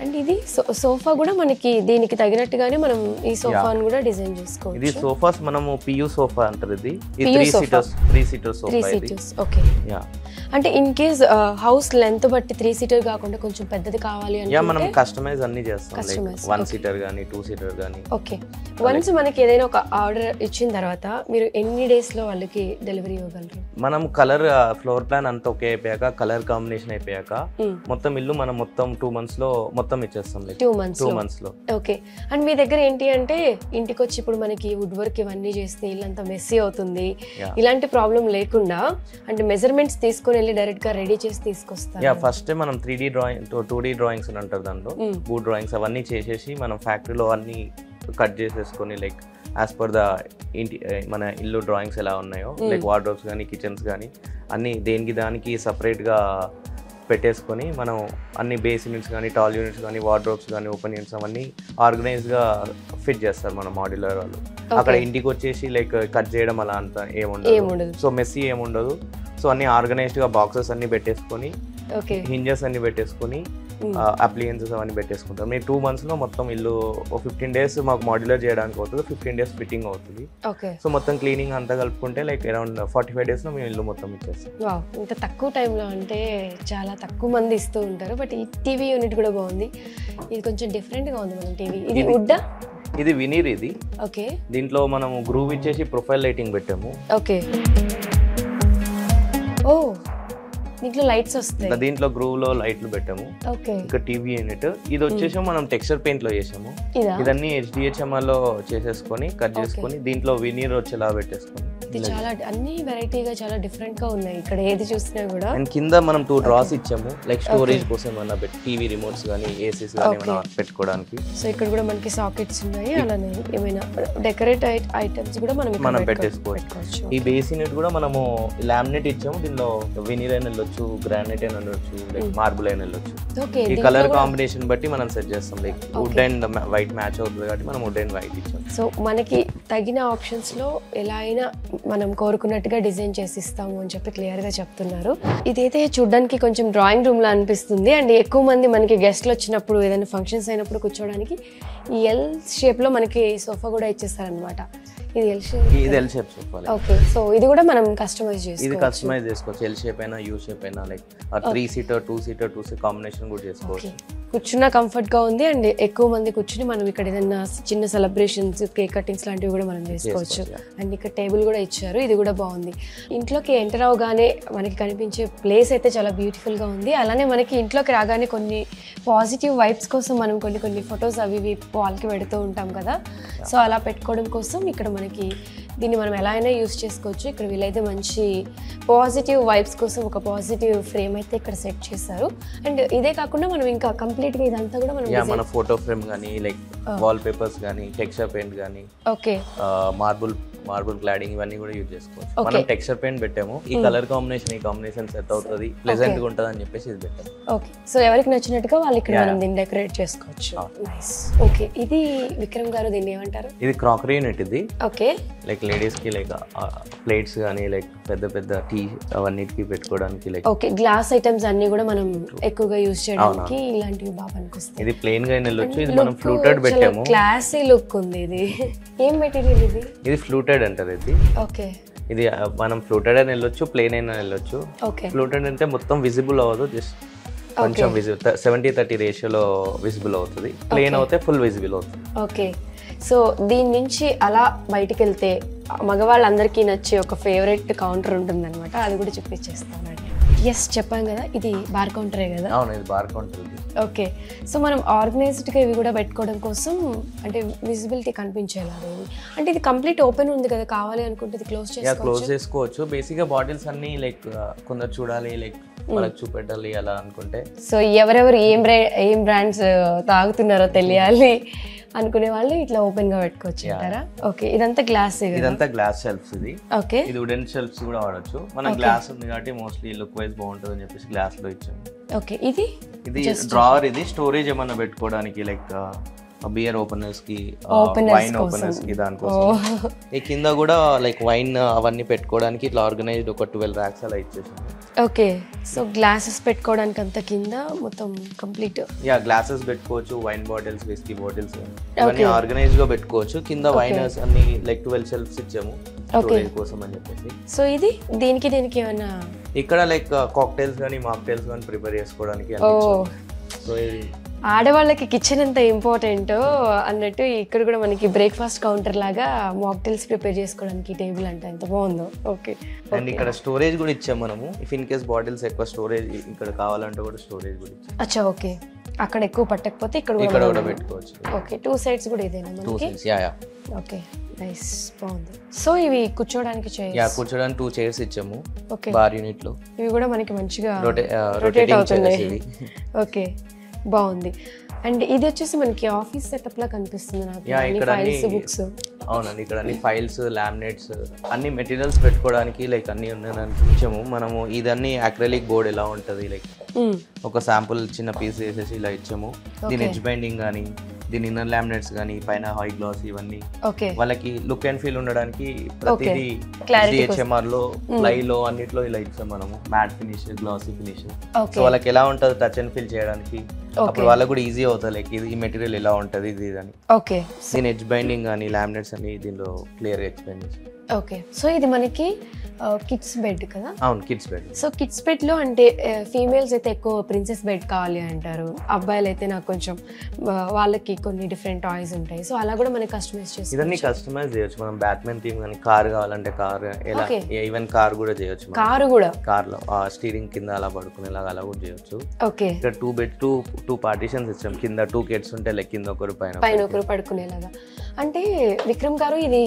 అండ్ ఇది సోఫా కూడా మనకి దీనికి తగినట్టుగానే మనం ఈ సోఫాను కూడా డిజైన్ చేసుకోవచ్చు. ఇది సోఫాస్ మనము పియు సోఫా అంటారు. ఇది 3 సీటర్ సోఫా. ఓకే. అంటే ఇన్ కేస్ హౌస్ లెంత్ బట్టి 3 సీటర్ కాకుండా కొంచెం పెద్దది కావాలి అంటే మనం కస్టమైజ్ అన్ని చేస్తాం. లైక్ 1 సీటర్ గానీ 2 సీటర్ గానీ. ఓకే. వన్స్ మనకి ఏదైనా ఒక ఆర్డర్ ఇచ్చిన తర్వాత మీరు ఎన్ని డేస్ లో వాళ్ళకి డెలివరీ ఇవ్వగలరు? మనం కలర్ ఫ్లోర్ ప్లాన్ అంతా ఓకే అయిపోయాక, కలర్ కాంబినేషన్ అయిపోయాక మొత్తం ఇల్లు మనం మొత్తం 2 months లో మొత్తం ఇచ్చేస్తాం. 2 months లో. ఓకే. అండ్ మీ దగ్గర ఏంటి అంటే ఇంటికి వచ్చి ఇప్పుడు మనకి వుడ్ వర్క్ ఇవన్నీ చేస్తే ఇల్లంతా మెస్సీ అవుతుంది. ఇలాంటి ప్రాబ్లం లేకుండా అంటే మెజర్మెంట్స్ తీసుకొని వెళ్ళి డైరెక్ట్ గా రెడీ చేసి తీసుకొస్తారు. ఫస్ట్ మనం 3D డ్రాయింగ్ 2D డ్రాయింగ్స్ అని అంటారు. దాంట్లో బూట్ డ్రాయింగ్స్ అవన్నీ చేసేసి మనం ఫ్యాక్టరీలో అన్ని కట్ చేసేసుకొని లైక్ యాజ్ పర్ ద ఇంటి మన ఇల్లు డ్రాయింగ్స్ ఎలా ఉన్నాయో, లైక్ వార్డ్రోబ్స్ కానీ కిచెన్స్ కానీ అన్ని దేనికి దానికి సపరేట్గా పెట్టేసుకొని మనం అన్ని బేస్ యూనిట్స్ కానీ టాల్ యూనిట్స్ కానీ వార్డ్రోబ్స్ కానీ ఓపెన్ యూనిట్స్ అవన్నీ ఆర్గనైజ్గా ఫిట్ చేస్తారు మన మాడ్యులర్ వాళ్ళు. అక్కడ ఇంటికి వచ్చేసి లైక్ కట్ చేయడం అలా అంత ఏముండదు. సో మెస్సీ ఏముండదు. సో అన్ని ఆర్గనైజ్డ్గా బాక్సెస్ అన్ని పెట్టేసుకొని, హింజెస్ అన్ని పెట్టేసుకొని, అప్లియన్సెస్ అవన్నీ పెట్టేసుకుంటాం. మేము 2 months లో మొత్తం ఇల్లు 15 days మాకు మాడ్యులర్ చేయడానికి అవుతుంది, 15 days ఫిట్టింగ్ అవుతుంది. సో మొత్తం క్లీనింగ్ అంతా కలుపుకుంటే లైక్ అరౌండ్ 45 days లో మేము ఇల్లు మొత్తం ఇచ్చేస్తాం. ఇంత తక్కువ టైంలో అంటే చాలా తక్కువ మంది ఇస్తూ ఉంటారు. బట్ ఈ టీవీ యూనిట్ కూడా బాగుంది. ఇది కొంచెం డిఫరెంట్ గా ఉంది. మన టీవీ ఇది వుడ్, ఇది వినీర్. ఇది ఓకే. దీంట్లో మనం గ్రూవ్ ఇచ్చేసి ప్రొఫైల్ లైటింగ్ పెట్టాము. ఓకే. ఓ, దీంట్లో లైట్స్ వస్తాయి. దీంట్లో గ్రూవ్ లో లైట్లు పెట్టాము. ఓకే. ఇంకా టీవీ యూనిట్ ఇది వచ్చేసి మనం టెక్స్చర్ పెయింట్ లో చేసాము. ఇదన్నీ HDHMR లో చేసేసుకొని కట్ చేసుకొని దీంట్లో వినీర్ వచ్చేలా పెట్టేసుకొని. ఇది చాలా అన్ని వెరైటీగా చాలా డిఫరెంట్ గా ఉన్నాయి. ఇక్కడ ఏది చూసినా కూడా. అండ్ కింద మనం 2 డ్రాస్ ఇచ్చాము, లైక్ స్టోరేజ్ కోసం ఏమన్నా టీవీ రిమోట్స్ కానీ ఏసీస్ కానీ ఏమైనా పెట్టుకోవడానికి. సో ఇక్కడ కూడా మనకి సాకెట్స్ ఉన్నాయి. అలానే ఏమైనా డెకరేట్ ఐటమ్స్ కూడా మనం పెట్టేసుకోవచ్చు. ఈ బేస్ యూనిట్ కూడా మనము లామినేట్ ఇచ్చాము. దీనిలో వినీర్ అయినా వెళ్ళొచ్చు, గ్రానైట్ అయినా వెళ్ళొచ్చు, లైక్ మార్బుల్ అయినా వెళ్ళొచ్చు. ఈ కలర్ కాంబినేషన్ బట్టి మనం సెట్ చేస్తాం. Like wood and white match అవుతుంది కాబట్టి మనం వుడ్ అండ్ వైట్ ఇచ్చాం. సో మనకి తగిన ఆప్షన్స్ లో ఎలా అయినా మనం కోరుకున్నట్టుగా డిజైన్ చేసి ఇస్తాము అని చెప్పి క్లియర్ గా చెప్తున్నారు. ఇదైతే చూడడానికి కొంచెం డ్రాయింగ్ రూమ్ లా అనిపిస్తుంది. అండ్ ఎక్కువ మంది మనకి గెస్ట్లు వచ్చినప్పుడు ఏదైనా ఫంక్షన్స్ అయినప్పుడు కూర్చోడానికి ఈ ఎల్ షేప్ లో మనకి సోఫా కూడా ఇచ్చేస్తారనమాట. ఇది L shape sofa. Okay. So ఇది కూడా మనం కస్టమైజ్ చేసుకోవచ్చు. ఎల్ షేప్ అయినా, యూ షేప్ అయినా, లైక్ 3 సీటర్ 2 సీటర్ కాంబినేషన్ కూడా చేసుకోవచ్చు. కూర్చున్న కంఫర్ట్ గా ఉంది. అండ్ ఎక్కువ మంది కూర్చుని మనం ఇక్కడ ఏదైనా చిన్న సెలబ్రేషన్స్, కేక్ కటింగ్స్ లాంటివి కూడా మనం చేసుకోవచ్చు. అండ్ ఇక్కడ టేబుల్ కూడా ఇచ్చారు. ఇది కూడా బాగుంది. ఇంట్లోకి ఎంటర్ అవగానే మనకి కనిపించే ప్లేస్ అయితే చాలా బ్యూటిఫుల్ గా ఉంది. అలానే మనకి ఇంట్లోకి రాగానే కొన్ని పాజిటివ్ వైబ్స్ కోసం మనం కొన్ని ఫొటోస్ అవి వాల్కి పెడుతూ ఉంటాం కదా. సో అలా పెట్టుకోవడం కోసం ఇక్కడ మనకి దీన్ని మనం ఎలా అయినా యూస్ చేసుకోవచ్చు. ఇక్కడ వీళ్ళైతే మంచి పాజిటివ్ వైబ్స్ కోసం ఒక పాజిటివ్ ఫ్రేమ్ అయితే ఇక్కడ సెట్ చేశారు. అండ్ ఇదే కాకుండా మనం ఇంకా కంప్లీట్ గా ఇదంతా కూడా మనం మన ఫోటో ఫ్రేమ్ గానీ, లైక్ వాల్ పేపర్స్ గానీ, టెక్స్చర్ పెయింట్ గానీ, ఓకే, మార్బుల్ మార్బుల్ క్లాడింగ్ ఇవన్నీ కూడా యూజ్ చేసుకోవచ్చు. మనం టెక్స్చర్ పెయింట్ పెట్టాము, ఈ కలర్ కాంబినేషన్ సెట్ అవుతుంది, ప్లెజెంట్ గా ఉంటుంది అని చెప్పేసి ఇది పెట్టాము. ఓకే, సో ఎవరికి నచ్చినట్టుగా వాళ్ళు ఇక్కడ మనం దీన్ని డెకరేట్ చేసుకోవచ్చు. నైస్. ఓకే, ఇది విక్రమ్ గారు దీన్ని ఏమంటారు? ఇది క్రాకరీ యూనిట్. ఇది ఓకే, లైక్ లేడీస్ కి లైక్ ప్లేట్స్ కానీ లైక్ పెద్ద పెద్ద టీ అవన్నిటికి పెట్టుకోవడానికి. లైక్ ఓకే, గ్లాస్ ఐటమ్స్ అన్ని కూడా మనం ఎక్కువగా యూజ్ చేయడానికి ఇలాంటివి బాగా అనిపిస్తాయి. ఇది ప్లెయిన్ గా వెళ్ళొచ్చు, ఇది మనం ఫ్లూటెడ్ పెట్టాము. క్లాసీ లుక్ ఉంది. ఇది ఏం మెటీరియల్ ఇది? ఇది ఫ్లూటెడ్ అంటారు ఇది. ఓకే, ఇది మనం ఫ్లూటెడ్ అయినా వెళ్ళొచ్చు, ప్లెయిన్ అయినా వెళ్ళొచ్చు. ఓకే, ఫ్లూటెడ్ అంటే మొత్తం విజిబుల్ అవ్వదు, జస్ట్ కొంచెం విజిబుల్ 70-30 రేషియోలో విజిబుల్ అవుతుంది. ప్లెయిన్ అవుతే ఫుల్ విజిబుల్ అవుతుంది. ఓకే, సో దీని నుంచి అలా బయటికి వెళ్తే మగవాళ్ళందరికీ నచ్చే ఒక ఫేవరెట్ కౌంటర్ ఉంటుంది అనమాట, అది కూడా చూపించేస్తానండి. ఎస్, చెప్పాం కదా ఇది బార్ కౌంటరే కదా? అవును, ఇది బార్ కౌంటర్. ఓకే, సో మనం ఆర్గనైజ్డ్గా ఇవి కూడా పెట్టుకోవడం కోసం అంటే విజిబిలిటీ కనిపించేలాగా ఇవి, అంటే ఇది కంప్లీట్ ఓపెన్ ఉంది కదా, కావాలి అనుకుంటే ఇది క్లోజ్ చేసుకోవచ్చు. బేసిక్గా బాటిల్స్ అన్ని లైక్ కొందరు చూడాలి, లైక్ వాళ్ళకి చూపెట్టాలి అలా అనుకుంటే, సో ఎవరెవరు ఏం బ్రాండ్స్ తాగుతున్నారో తెలియాలి అనుకునే వాళ్ళు ఇట్లా ఓపెన్ గా పెట్టుకోవచ్చు అంటారా? ఓకే, ఇదంతా గ్లాస్. ఇదంతా గ్లాస్ షెల్ఫ్స్. ఇది ఓకే, ఇది వుడెన్ షెల్ఫ్స్ కూడా వాడచ్చు. మన గ్లాస్ ఉంది కాబట్టి మోస్ట్లీ లుక్ వైజ్ బాగుంటుంది అని చెప్పేసి గ్లాస్ లో ఇచ్చాము. ఓకే, ఇది డ్రావర్. ఇది స్టోరేజ్ ఏమన్నా పెట్టుకోవడానికి, లైక్ బియర్ ఓపెనర్స్ కి, వైన్ ఓపెనర్స్ కి, దానికోసం. ఈ కింద కూడా లైక్ వైన్ అవన్నీ పెట్టుకోవడానికి ఇట్లా ఆర్గనైజ్డ్ ఒక 12 ర్యాక్స్ అలా ఇచ్చేసాము. ఓకే, సో గ్లాసెస్ పెట్టుకోవడానికి అంత కింద మొత్తం కంప్లీట్. గ్లాసెస్ పెట్టుకోవచ్చు, వైన్ బాటిల్స్, విస్కీ బాటిల్స్ ఇవన్నీ ఆర్గనైజ్ గా పెట్టుకోవచ్చు. కింద వైనర్స్ అన్ని లైక్ 12 షెల్ఫ్స్ ఇచ్చాము స్టోరేజ్ కోసం అని చెప్పేసి. సో ఇది దీనికి ఏమైనా ఇక్కడ లైక్ కాక్టైల్స్ కానీ మాక్టైల్స్ కానీ ప్రిపేర్ చేసుకోవడానికి. సో ఇది ఆడవాళ్ళకి కిచెన్ ఎంత ఇంపార్టెంట్ అన్నట్టు ఇక్కడ కూడా మనకి బ్రేక్ఫాస్ట్ కౌంటర్ లాగా మాక్టైల్స్ ప్రిపేర్ చేసుకోవడానికి టేబుల్ అంటే ఎంత బాగుందో. ఓకే, అండ్ ఇక్కడ స్టోరేజ్ కూడా ఇచ్చాం మనము. ఇఫ్ ఇన్ కేస్ బాటిల్స్ ఎక్కువ స్టోరేజ్ ఇక్కడ కావాలంటే కూడా స్టోరేజ్ కూడా ఇచ్చాం. అచ్చా, ఓకే, అక్కడ ఎక్కువ పట్టకపోతే ఇక్కడ కూడా పెట్టుకోవచ్చు. ఓకే, 2 సైడ్స్ కూడా ఇదేనా మనకి? 2 sides, ఓకే, నైస్, బాగుంది. సో ఇవి కూర్చోడానికి కూర్చోడానికి 2 చైర్స్ ఇచ్చాము. ఓకే, బార్ యూనిట్ లో ఇవి కూడా మనకి మంచిగా రొటేట్ అవుతున్నాయి. ఓకే, బాగుంది. అండ్ ఇది వచ్చేసి మనకి ఆఫీస్ సెటప్ లా కనిపిస్తుంది నాకు. Files, books. అవునండి, ఇక్కడ అన్ని ఫైల్స్, లామినేట్స్, అన్ని మెటీరియల్స్ పెట్టుకోవడానికి లైక్ అన్ని ఉన్నాయని ఇచ్చాము మనము. ఇదన్నీ అక్రిలిక్ బోర్డ్ ఎలా ఉంటుంది, లైక్ ఒక శాంపుల్ చిన్న పీస్ వేసేసి ఇలా ఇచ్చాము. దీని ఎడ్జ్ బైండింగ్ కానీ, దీని ఇన్నర్ లామినేట్స్ కానీ, పైన హై గ్లాస్ ఇవన్నీ వాళ్ళకి లుక్ అండ్ ఫీల్ ఉండడానికి ప్రతిదీ HMR లో, ప్లై లో అన్నిట్లో ఇలా ఇచ్చాం మనము. Matte finish, glossy finish. So వాళ్ళకి ఎలా ఉంటుంది టచ్ అండ్ ఫీల్ చేయడానికి, అప్పుడు వాళ్ళకి కూడా ఈజీ అవుతుంది లైక్ ఇది ఈ మెటీరియల్ ఎలా ఉంటుంది ఇది అని. ఓకే, దీని ఎడ్జ్ బైండింగ్ కానీ లామినేట్స్ అని దీనిలో క్లియర్ గా ఎక్స్ప్లెయిన్ చేసి. ఓకే, సో ఇది మనకి కిడ్స్ బెడ్ కదా? అవును, kids bed. So kids bed లో అంటే ఫీమేల్స్ అయితే ఎక్కువ ప్రిన్సెస్ బెడ్ కావాలి అంటారు, అబ్బాయిలు అయితే నాకు కొంచెం వాళ్ళకి కొన్ని డిఫరెంట్ టాయ్స్ ఉంటాయి, సో అలా కూడా మనకి కస్టమైజ్ చేసి ఇదన్నీ కస్టమైజ్ చేయొచ్చు మనం. బ్యాట్మెన్ థీమ్ కానీ, కార్ కావాలంటే కార్, ఎలా ఈవెన్ కార్ కూడా చేయొచ్చు. కారు కూడా కార్ లో స్టీరింగ్ కింద అలా పడుకునేలాగా అలా కూడా చేయొచ్చు. ఓకే, ఇక్కడ 2 పార్టీషన్స్ ఇచ్చాం. కింద 2 kids ఉంటే లైక్ కింద ఒకరు పైన ఒకరు పడుకునేలాగా. అంటే విక్రమ్ గారు ఇది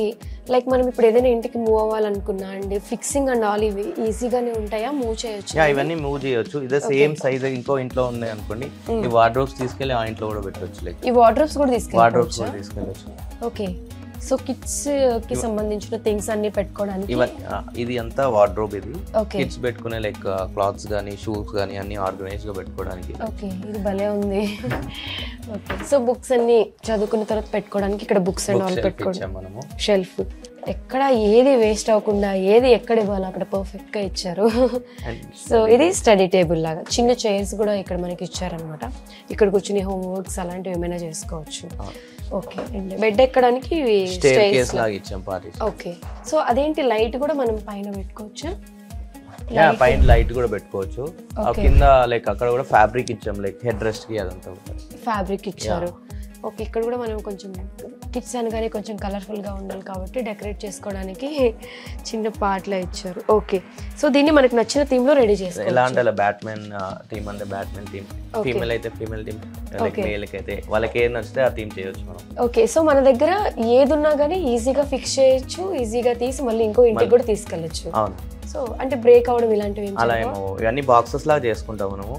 లైక్ మనం ఇప్పుడు ఏదైనా ఇంటికి మూవ్ అవ్వాలనుకున్నా అండి, ఫిక్సింగ్ అండ్ ఆల్ ఇవి ఈజీగానే ఉంటాయా? మూవ్ చేయొచ్చు? ఇవన్నీ మూవ్ చేయొచ్చు. ఇదే సేమ్ సైజ్ ఇంకో ఇంట్లో ఉన్నాయి అనుకోండి, ఈ వార్డ్రోబ్స్ తీసుకెళ్లి ఆ ఇంట్లో కూడా పెట్టొచ్చు. లైక్ ఈ వార్డ్రోబ్స్ కూడా తీసుకెళ్ళొచ్చు. ఓకే, సో కిడ్స్ కి సంబంధించిన థింగ్స్ అన్ని పెట్టుకోవడానికి ఇది అంతా వార్డ్రోబ్. ఇది కిడ్స్ పెట్టుకునే లైక్ క్లాత్స్ కానీ, షూస్ కానీ అన్ని ఆర్గనైజ్ గా పెట్టుకోవడానికి. ఓకే, ఇది భలే ఉంది. ఓకే, సో బుక్స్ అన్ని చదువుకున్న తర్వాత పెట్టుకోవడానికి ఇక్కడ బుక్స్ అండ్ ఆల్ పెట్టుకోవడం మనము. షెల్ఫ్ ఎక్కడ ఏది వేస్ట్ అవ్వకుండా ఏది ఎక్కడ ఇవ్వాలో అక్కడ పర్ఫెక్ట్ గా ఇచ్చారు. సో ఇది స్టడీ టేబుల్ లాగా చిన్న చైర్స్ కూడా ఇక్కడ మనకి ఇచ్చారనమాట. ఇక్కడ కూర్చుని హోంవర్క్స్ అలాంటివి ఏమైనా చేసుకోవచ్చు. ఓకే, అండ్ బెడ్ ఎక్కడానికి ఓకే, సో అదేంటి లైట్ కూడా మనం పైన పెట్టుకోవచ్చు? పైన లైట్ కూడా పెట్టుకోవచ్చు. కింద లైక్ అక్కడ కూడా ఫ్యాబ్రిక్ ఇచ్చాం, లైక్ హెడ్ రెస్ట్ కి అదంతా ఫ్యాబ్రిక్ ఇచ్చారు. ఓకే, ఇక్కడ కూడా మనం కొంచెం కిడ్స్ అనగానే కొంచెం కలర్ఫుల్గా ఉండాలి కాబట్టి డెకరేట్ చేసుకోవడానికి చిన్న పార్ట్లా ఇచ్చారు. ఓకే, సో దీన్ని మనకు నచ్చిన థీమ్ లో రెడీ చేసుకోవాలి. ఎలా అంటే బ్యాట్మెన్ థీమ్ అంటే బ్యాట్మెన్ థీమ్, ఫీమేల్ అయితే ఫీమేల్ థీమ్, మేల్ అయితే వాళ్ళకి ఏది నచ్చితే ఆ థీమ్ చేయొచ్చు మనం. ఓకే, సో మన దగ్గర ఏది ఉన్నా కానీ ఈజీగా ఫిక్స్ చేయొచ్చు, ఈజీగా తీసి మళ్ళీ ఇంకో ఇంటికి కూడా తీసుకెళ్ళచ్చు. అవును, సో అంటే బ్రేక్ అవడం ఇలాంటివి అలా ఏమో ఇవన్నీ బాక్సెస్ లాగా చేసుకుంటాం మనము.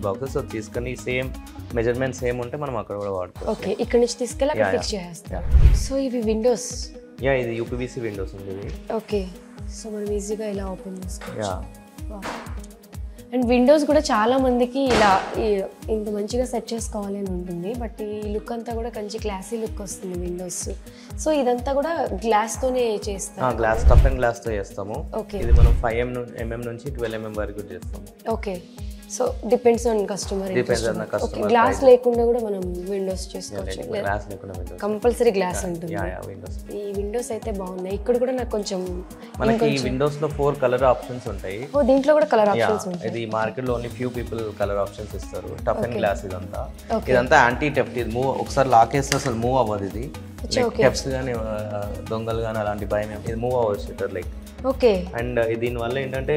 బాక్సెస్ తీసుకొని సేమ్ మెజర్మెంట్ సేమ్ ఉంటే మనం అక్కడ కూడా వాడుకోవచ్చు. ఓకే, ఇక్కడ నుంచి తీసుకెళ్ళి అక్కడ ఫిక్స్ చేస్తాం. సో ఇవి విండోస్ యా ఇది యూపీవీసీ విండోస్ ఉంది ఇది. ఓకే, సో మనం ఈజీగా ఇలా ఓపెన్ చేసుకోవచ్చు. యా అండ్ విండోస్ కూడా చాలా మందికి ఇలా ఇంత మంచిగా సెట్ చేసుకోవాలి అని ఉంటుంది, బట్ ఈ లుక్ అంతా కూడా మంచి క్లాసీ లుక్ వస్తుంది విండోస్. సో ఇదంతా కూడా గ్లాస్తోనే చేస్తాం. గ్లాస్ టఫ్ అండ్ గ్లాస్తో చేస్తాము. ఓకే, ఇది మనం 5mm నుంచి 12mm వరకు చేస్తాము. Okay, so depends on customer. Depends on customer. Glass లేకుండా కూడా మనం విండోస్ చేసుకోవచ్చు. గ్లాస్ లేకుండా విండోస్ కంపల్సరీ గ్లాస్ ఉంటుంది. Yeah Windows. ఈ విండోస్ అయితే బాగున్నాయి. ఇక్కడ కూడా నాకు కొంచెం మనకి ఈ విండోస్ లో 4 కలర్ ఆప్షన్స్ ఉంటాయి. ఓ దీంట్లో కూడా కలర్ ఆప్షన్స్ ఉంటాయి. ఇది మార్కెట్ లో only few people colour options ఇస్తారు. టఫ్ అండ్ గ్లాస్ ఇదంతా యాంటీ టెఫ్ట్. ఇది మూవ్ ఒకసారి లాక్ చేస్తే అసలు మూవ్ అవ్వదు. ఇది టెఫ్ట్స్ కానీ దొంగలు కానీ అలాంటి భయం ఇది మూవ్ అవ్వచ్చు షట్టర్ లైక్. ఓకే, అండ్ దీనివల్ల ఏంటంటే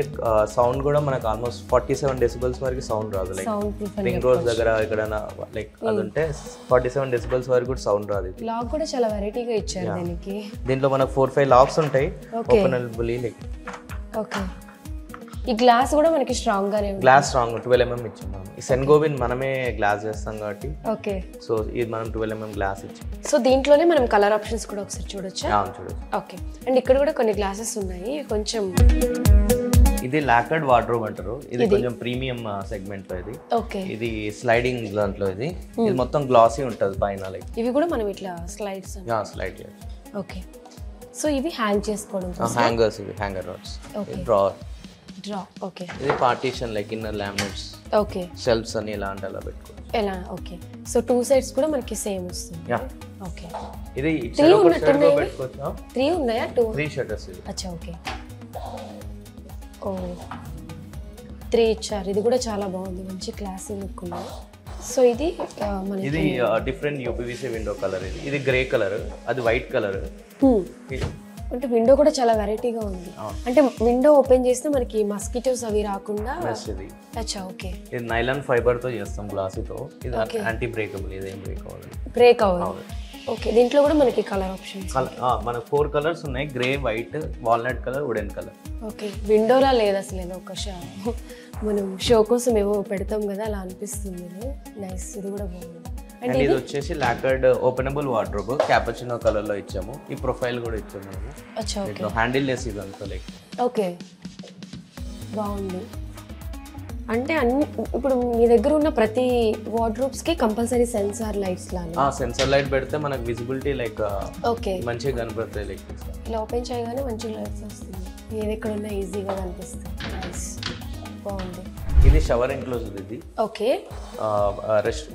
సౌండ్ కూడా మనకు ఆల్మోస్ట్ 47 డెసిబల్స్ వరకు సౌండ్ రాదు. లైక్ రింగ్ రోడ్స్ దగ్గర ఎక్కడైనా లైక్ అది ఉంటే 47 డెసిబల్స్ వరకు కూడా సౌండ్ రాదు. ఇది లాక్ కూడా చాలా వెరైటీగా ఇచ్చారు దీనికి. దీంట్లో మనకు 4-5 లాక్స్ ఉంటాయి ఓపెనబుల్. లైక్ ఓకే, ఈ గ్లాస్ కూడా మనకి స్ట్రాంగ్ గానే ఉంది. గ్లాస్ స్ట్రాంగ్ 12mm ఇచ్చాం మనం. ఈ సెన్గోబిన్ మనమే గ్లాస్ చేస్తాం కాబట్టి. ఓకే, సో ఇది మనం 12mm గ్లాస్ ఇచ్చాం. సో దీంట్లోనే మనం కలర్ ఆప్షన్స్ కూడా ఒకసారి చూడొచ్చా? చూడొచ్చు. ఓకే, అండ్ ఇక్కడ కూడా కొన్ని గ్లాసెస్ ఉన్నాయి. కొంచెం ఇది లాకర్డ్ వార్డ్రోబ్ అంటారు. ఇది కొంచెం ప్రీమియం సెగ్మెంట్ లో ఇది. ఓకే, ఇది స్లైడింగ్ దాంట్లో ఇది మొత్తం గ్లాసీ ఉంటుంది పైన. లైక్ ఇవి కూడా మనం ఇట్లా స్లైడ్స్. స్లైడ్ చేయొచ్చు. ఓకే, సో ఇవి హ్యాంగ్ చేసుకోవడం. హ్యాంగర్స్ ఇవి hanger rods. Drawer draw. Okay, ఇది partition like inner laminates. Okay, shelves అని ఇలా అంటే అలా పెట్టుకోవచ్చు. ఎలా? ఓకే, సో 2 సైడ్స్ కూడా మనకి సేమ్ వస్తుంది. యా ఓకే, ఇది ఇట్లా ఒక సైడ్ లో పెట్టుకోవచ్చు. 3 ఉన్నాయా? 3 షట్టర్స్ ఇది. అచ్చా, ఓకే. ఓ 3 ఇచ్చారు. ఇది కూడా చాలా బాగుంది, మంచి క్లాసీ లుక్ ఉంది. సో ఇది ఇది డిఫరెంట్ యూపీవీసీ విండో కలర్. ఇది గ్రే కలర్, అది వైట్ కలర్. అంటే విండో కూడా చాలా వెరైటీగా ఉంది. అంటే విండో ఓపెన్ చేస్తే మనకి మస్కిటోస్ అవి రాకుండా. ఇది అచ్చా, ఓకే. ఇది నైలాన్ ఫైబర్ తో చేస్తాం గ్లాసీతో. ఇది యాంటీ బ్రేకబుల్. ఇది ఏం బ్రేక్ అవ్వదు. బ్రేక్ అవ్వదు. ఓకే, దీంట్లో కూడా మనకి కలర్ ఆప్షన్స్. మనకు 4 కలర్స్ ఉన్నాయి. Grey, white, walnut colour, wooden colour. Okay, విండోలా లేదు అసలు. ఏదో ఒక మనం షో కోసం ఏవో పెడతాం కదా, అలా అనిపిస్తుంది. నైస్, ఇది కూడా బాగుంది. అండ్ ఇది వచ్చేసి లాకర్డ్ ఓపెనబుల్ వార్డ్రోబ్ క్యాపచినో కలర్ లో ఇచ్చాము. ఈ ప్రొఫైల్ కూడా ఇచ్చాము మనము. అచ్చా, ఓకే. హ్యాండిల్ లెస్ ఇదంతా లైక్. ఓకే, బాగుంది. అంటే అన్ని ఇప్పుడు మీ దగ్గర ఉన్న ప్రతి వార్డ్రోబ్స్ కి కంపల్సరీ సెన్సార్ లైట్స్ లాగా. సెన్సార్ లైట్ పెడితే మనకు విజిబిలిటీ లైక్ ఓకే మంచిగా కనపడతాయి. లైక్ ఇలా ఓపెన్ చేయగానే మంచి లైట్స్ వస్తుంది. ఏది ఎక్కడ ఉన్నా ఈజీగా కనిపిస్తుంది. నైస్, బాగుంది. ఇది షవర్ ఎన్క్లోజర్. ఇది ఓకే,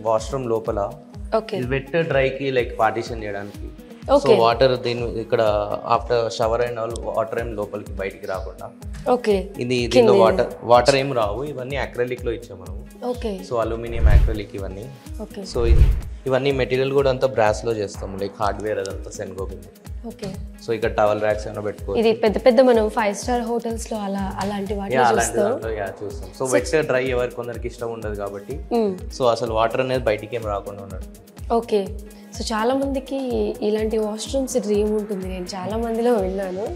వాష్రూమ్ లోపల. ఓకే, ఇది వెట్ డ్రై కి లైక్ పార్టీషన్ చేయడానికి. సో వాటర్ దీని ఇక్కడ after shower and all water ఏం లోపలికి బయటికి రాకుండా. ఓకే, ఇది దీనిలో వాటర్ ఏం రావు. ఇవన్నీ అక్రిలిక్ లో ఇచ్చాము మనం. ఓకే, సో అల్యూమినియం అక్రిలిక్ ఇవన్నీ. ఓకే, సో ఇవన్నీ మెటీరియల్ కూడా అంతా బ్రాస్ లో చేస్తాము. లైక్ హార్డ్వేర్ అదంతా సెన్గోబిన్. ఓకే, సో ఇక్కడ టవల్ ర్యాక్స్ ఏమైనా పెట్టుకోవచ్చు. ఇది పెద్ద పెద్ద మనం 5 స్టార్ హోటల్స్ లో అలాంటి వాటిలో చూస్తాం. చూస్తాం. సో వెట్ డ్రై ఎవరికి కొందరికి ఇష్టం ఉండదు కాబట్టి సో అసలు వాటర్ అనేది బయటికి ఏం రాకుండా ఉండదు. ఓకే, సో చాలా మందికి ఇలాంటి వాష్రూమ్స్ డ్రీమ్ ఉంటుంది. నేను చాలా మందిలో విన్నాను.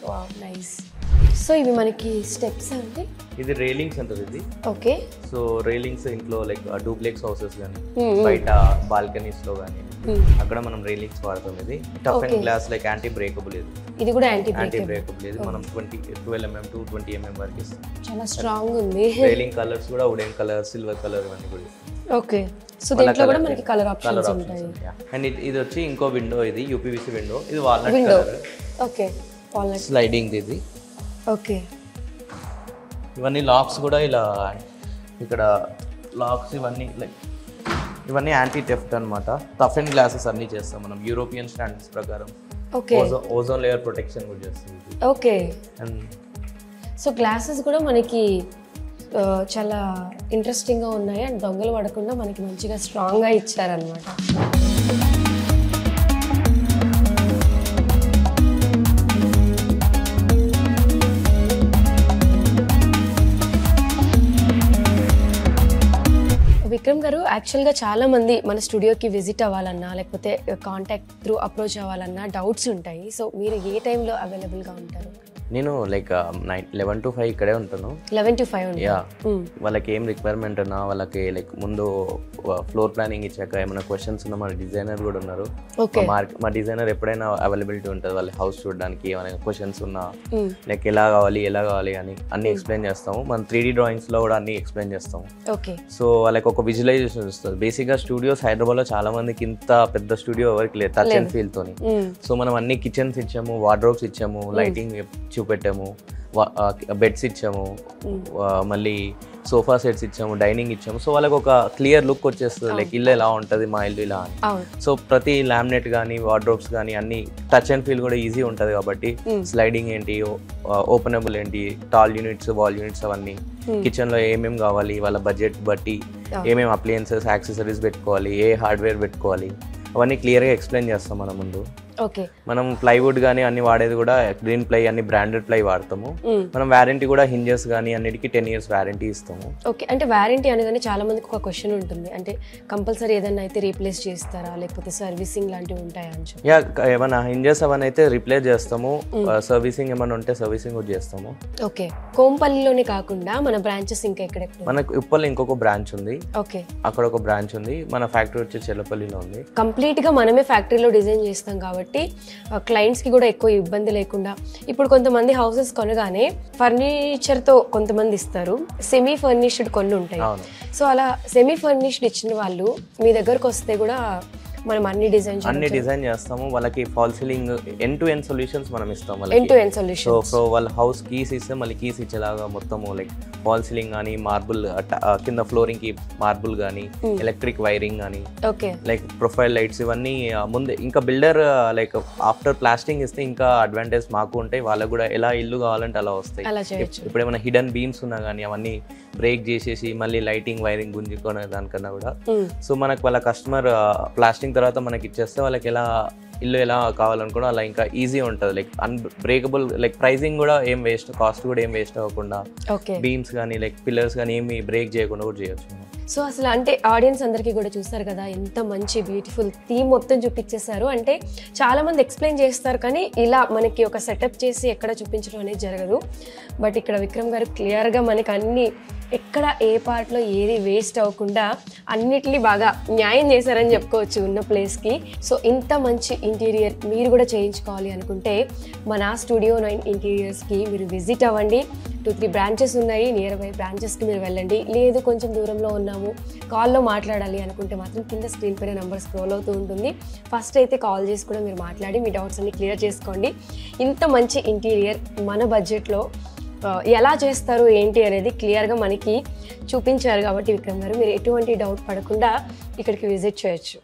Wow, nice. సో ఇవి మనకి స్టెప్స్ అంటే ఇది రైలింగ్స్ అంటారు ఇది. ఓకే, సో రైలింగ్స్ ఇంట్లో లైక్ డూప్లెక్స్ హౌసెస్ కానీ బయట బాల్కనీస్ లో కానీ అక్కడ మనం రైలింగ్స్ వాడతాం. ఇది tough and glass like anti breakable. ఇది కూడా యాంటీ బ్రేకబుల్. ఇది మనం 12mm to 20mm వరకు ఇస్తాం. చాలా స్ట్రాంగ్ ఉంది. రైలింగ్ కలర్స్ కూడా వుడెన్ కలర్, సిల్వర్ కలర్ ఇవన్నీ కూడా ఇస్తాం. ఓకే, సో దీంట్లో కూడా మనకి కలర్ ఆప్షన్స్ ఉంటాయి. అండ్ ఇది వచ్చి ఇంకో విండో. ఇది యూపీవీసీ విండో. ఇది walnut colour. Okay, walnut sliding ఇది. ఓకే, ఇవన్నీ లాక్స్ కూడా ఇలా ఇక్కడ లాక్స్ ఇవన్నీ లైక్ ఇవన్నీ యాంటీ టెఫ్ట్ అనమాట. టఫ్ అండ్ గ్లాసెస్ అన్ని చేస్తాం మనం యూరోపియన్ స్టాండర్డ్స్ ప్రకారం. ఓకే, ఓజోన్ లేయర్ ప్రొటెక్షన్ కూడా చేస్తుంది. ఓకే, అండ్ సో గ్లాసెస్ కూడా మనకి చాలా ఇంట్రెస్టింగ్గా ఉన్నాయి. అండ్ దొంగలు పడకుండా మనకి మంచిగా స్ట్రాంగ్గా ఇచ్చారనమాట. విక్రమ్ గారు, యాక్చువల్గా చాలా మంది మన స్టూడియోకి విజిట్ అవ్వాలన్నా లేకపోతే కాంటాక్ట్ త్రూ అప్రోచ్ అవ్వాలన్నా డౌట్స్ ఉంటాయి. సో మీరు ఏ టైంలో అవైలబుల్గా ఉంటారు? నేను లైక్ 11 to 5 ఇక్కడే ఉంటాను. 11 to 5 యా, వాళ్ళకి ఏం రిక్వైర్మెంట్ ఉన్నా వాళ్ళకి లైక్ ముందు ఫ్లోర్ ప్లానింగ్ ఇచ్చాక ఏమైనా క్వశ్చన్స్ ఉన్నా మా డిజైనర్ కూడా ఉన్నారు. మా డిజైనర్ ఎప్పుడైనా అవైలబిలిటీ ఉంటుంది వాళ్ళ హౌస్ చూడడానికి. ఏమైనా క్వశ్చన్స్ ఉన్నా లైక్ ఎలా కావాలి అని అన్ని ఎక్స్ప్లెయిన్ చేస్తాము. మనం 3D డ్రాయింగ్స్ లో కూడా అన్ని ఎక్స్ప్లెయిన్ చేస్తాము. సో వాళ్ళకి ఒక విజువలైజేషన్ వస్తుంది. బేసిక్ గా స్టూడియోస్ హైదరాబాద్ లో చాలా మందికి ఇంత పెద్ద స్టూడియో ఎవరికి లేదు టచ్ అండ్ ఫీల్ తోని. సో మనం అన్ని కిచెన్స్ ఇచ్చాము, వార్డ్రోబ్స్ ఇచ్చాము, లైటింగ్ చూపెట్టాము, బెడ్స్ ఇచ్చాము, మళ్ళీ సోఫా సెట్స్ ఇచ్చాము, డైనింగ్ ఇచ్చాము. సో వాళ్ళకి ఒక క్లియర్ లుక్ వచ్చేస్తుంది లైక్ ఇల్లు ఎలా ఉంటుంది, మా ఇల్లు ఇలా అని. సో ప్రతి లామినేట్ కానీ వార్డ్రోబ్స్ కానీ అన్ని టచ్ అండ్ ఫీల్ కూడా ఈజీ ఉంటుంది కాబట్టి స్లైడింగ్ ఏంటి, ఓపెనబుల్ ఏంటి, టాల్ యూనిట్స్, వాల్ యూనిట్స్ అవన్నీ, కిచెన్ లో ఏమేమి కావాలి వాళ్ళ బడ్జెట్ బట్టి ఏమేమి అప్లయన్సెస్, యాక్సెసరీస్ పెట్టుకోవాలి, ఏ హార్డ్వేర్ పెట్టుకోవాలి అవన్నీ క్లియర్గా ఎక్స్ప్లెయిన్ చేస్తాం మన ముందు. మనం ప్లైవుడ్ కానీ అన్ని వాడేది కూడా గ్రీన్ ప్లై, అన్ని బ్రాండెడ్ ప్లై వాడతాము. మనం వారంటీ కూడా హింజెస్ కానీ అన్నిటికీ 10 years వారంటీ ఇస్తాము. ఓకే, అంటే వారంటీ అనగానే చాలా మందికి ఒక క్వశ్చన్ ఉంటుంది, అంటే కంపల్సరీ ఏదైనా అయితే రీప్లేస్ చేస్తారా లేకపోతే సర్వీసింగ్ లాంటివి ఉంటాయా అని చెప్పి. యా, ఏమైనా హింజెస్ అవన్నీ అయితే రీప్లేస్ చేస్తాము, సర్వీసింగ్ ఏమైనా ఉంటే సర్వీసింగ్ కూడా చేస్తాము. ఓకే, కోంపల్లిలోనే కాకుండా మన బ్రాంచెస్ ఇంకా ఎక్కడ? మనకు ఉప్పల్ ఇంకొక బ్రాంచ్ ఉంది. ఓకే, అక్కడ ఒక బ్రాంచ్ ఉంది. మన ఫ్యాక్టరీ వచ్చి చెల్లపల్లిలో ఉంది. కంప్లీట్ గా మనమే ఫ్యాక్టరీలో డిజైన్ చేస్తాం కాబట్టి క్లయింట్స్ కి కూడా ఎక్కువ ఇబ్బంది లేకుండా. ఇప్పుడు కొంతమంది హౌసెస్ కొనగానే ఫర్నిచర్ తో కొంతమంది ఇస్తారు, సెమీ ఫర్నిష్డ్ కొన్ని ఉంటాయి. సో అలా సెమీ ఫర్నిష్డ్ ఇచ్చిన వాళ్ళు మీ దగ్గరకు వస్తే కూడా మనం అన్ని డిజైన్ చేస్తాము. వాళ్ళకి fall ceiling end to end solutions మనం ఇస్తాం. సో వాళ్ళ హౌస్ కీస్ ఇస్తే మళ్ళీ కీస్ ఇచ్చేలాగా మొత్తము లైక్ ఫాల్ సీలింగ్ కానీ, మార్బుల్ కింద ఫ్లోరింగ్ కి మార్బుల్ కానీ, ఎలక్ట్రిక్ వైరింగ్ కానీ, లైక్ ప్రొఫైల్ లైట్స్ ఇవన్నీ ముందే ఇంకా బిల్డర్ లైక్ ఆఫ్టర్ ప్లాస్టింగ్ ఇస్తే ఇంకా అడ్వాంటేజ్ మాకు ఉంటాయి. వాళ్ళకు కూడా ఎలా ఇల్లు కావాలంటే అలా వస్తాయి. ఇప్పుడు ఏమైనా హిడెన్ బీమ్స్ ఉన్నా కానీ అవన్నీ బ్రేక్ చేసేసి మళ్ళీ లైటింగ్ వైరింగ్ గుంజుకునే దానికన్నా కూడా సో మనకు వాళ్ళ కస్టమర్ ప్లాస్టింగ్ తర్వాత మనకి ఇచ్చేస్తే వాళ్ళకి ఎలా ఇల్లు ఎలా కావాలనుకున్నా అలా ఇంకా ఈజీ ఉంటుంది. లైక్ అన్బ్రేకబుల్, లైక్ ప్రైసింగ్ కూడా ఏం వేస్ట్, కాస్ట్ కూడా ఏం వేస్ట్ అవ్వకుండా, బీమ్స్ కానీ లైక్ పిల్లర్స్ కానీ ఏమి బ్రేక్ చేయకుండా కూడా చేయొచ్చు. సో అసలు అంటే ఆడియన్స్ అందరికీ కూడా చూస్తారు కదా, ఎంత మంచి బ్యూటిఫుల్ థీమ్ మొత్తం చూపించేశారు. అంటే చాలా మంది ఎక్స్ప్లెయిన్ చేస్తారు కానీ ఇలా మనకి ఒక సెటప్ చేసి ఎక్కడ చూపించడం అనేది జరగదు. బట్ ఇక్కడ విక్రమ్ గారు క్లియర్గా మనకి అన్ని ఎక్కడ ఏ పార్ట్లో ఏది వేస్ట్ అవ్వకుండా అన్నిటినీ బాగా న్యాయం చేశారని చెప్పుకోవచ్చు ఉన్న ప్లేస్కి. సో ఇంత మంచి ఇంటీరియర్ మీరు కూడా చేయించుకోవాలి అనుకుంటే మన స్టూడియో 9 ఇంటీరియర్స్కి మీరు విజిట్ అవ్వండి. 2-3 బ్రాంచెస్ ఉన్నాయి, నియర్ బై బ్రాంచెస్కి మీరు వెళ్ళండి. లేదు కొంచెం దూరంలో ఉన్నాము, కాల్లో మాట్లాడాలి అనుకుంటే మాత్రం కింద స్క్రీన్ పైన నెంబర్ స్క్రోల్ అవుతూ ఉంటుంది. ఫస్ట్ అయితే కాల్ చేసి కూడా మీరు మాట్లాడి మీ డౌట్స్ అన్ని క్లియర్ చేసుకోండి. ఇంత మంచి ఇంటీరియర్ మన బడ్జెట్లో ఎలా చేస్తారు ఏంటి అనేది క్లియర్గా మనకి చూపించారు కాబట్టి విక్రమ్ గారు మీరు ఎటువంటి డౌట్ పడకుండా ఇక్కడికి విజిట్ చేయొచ్చు.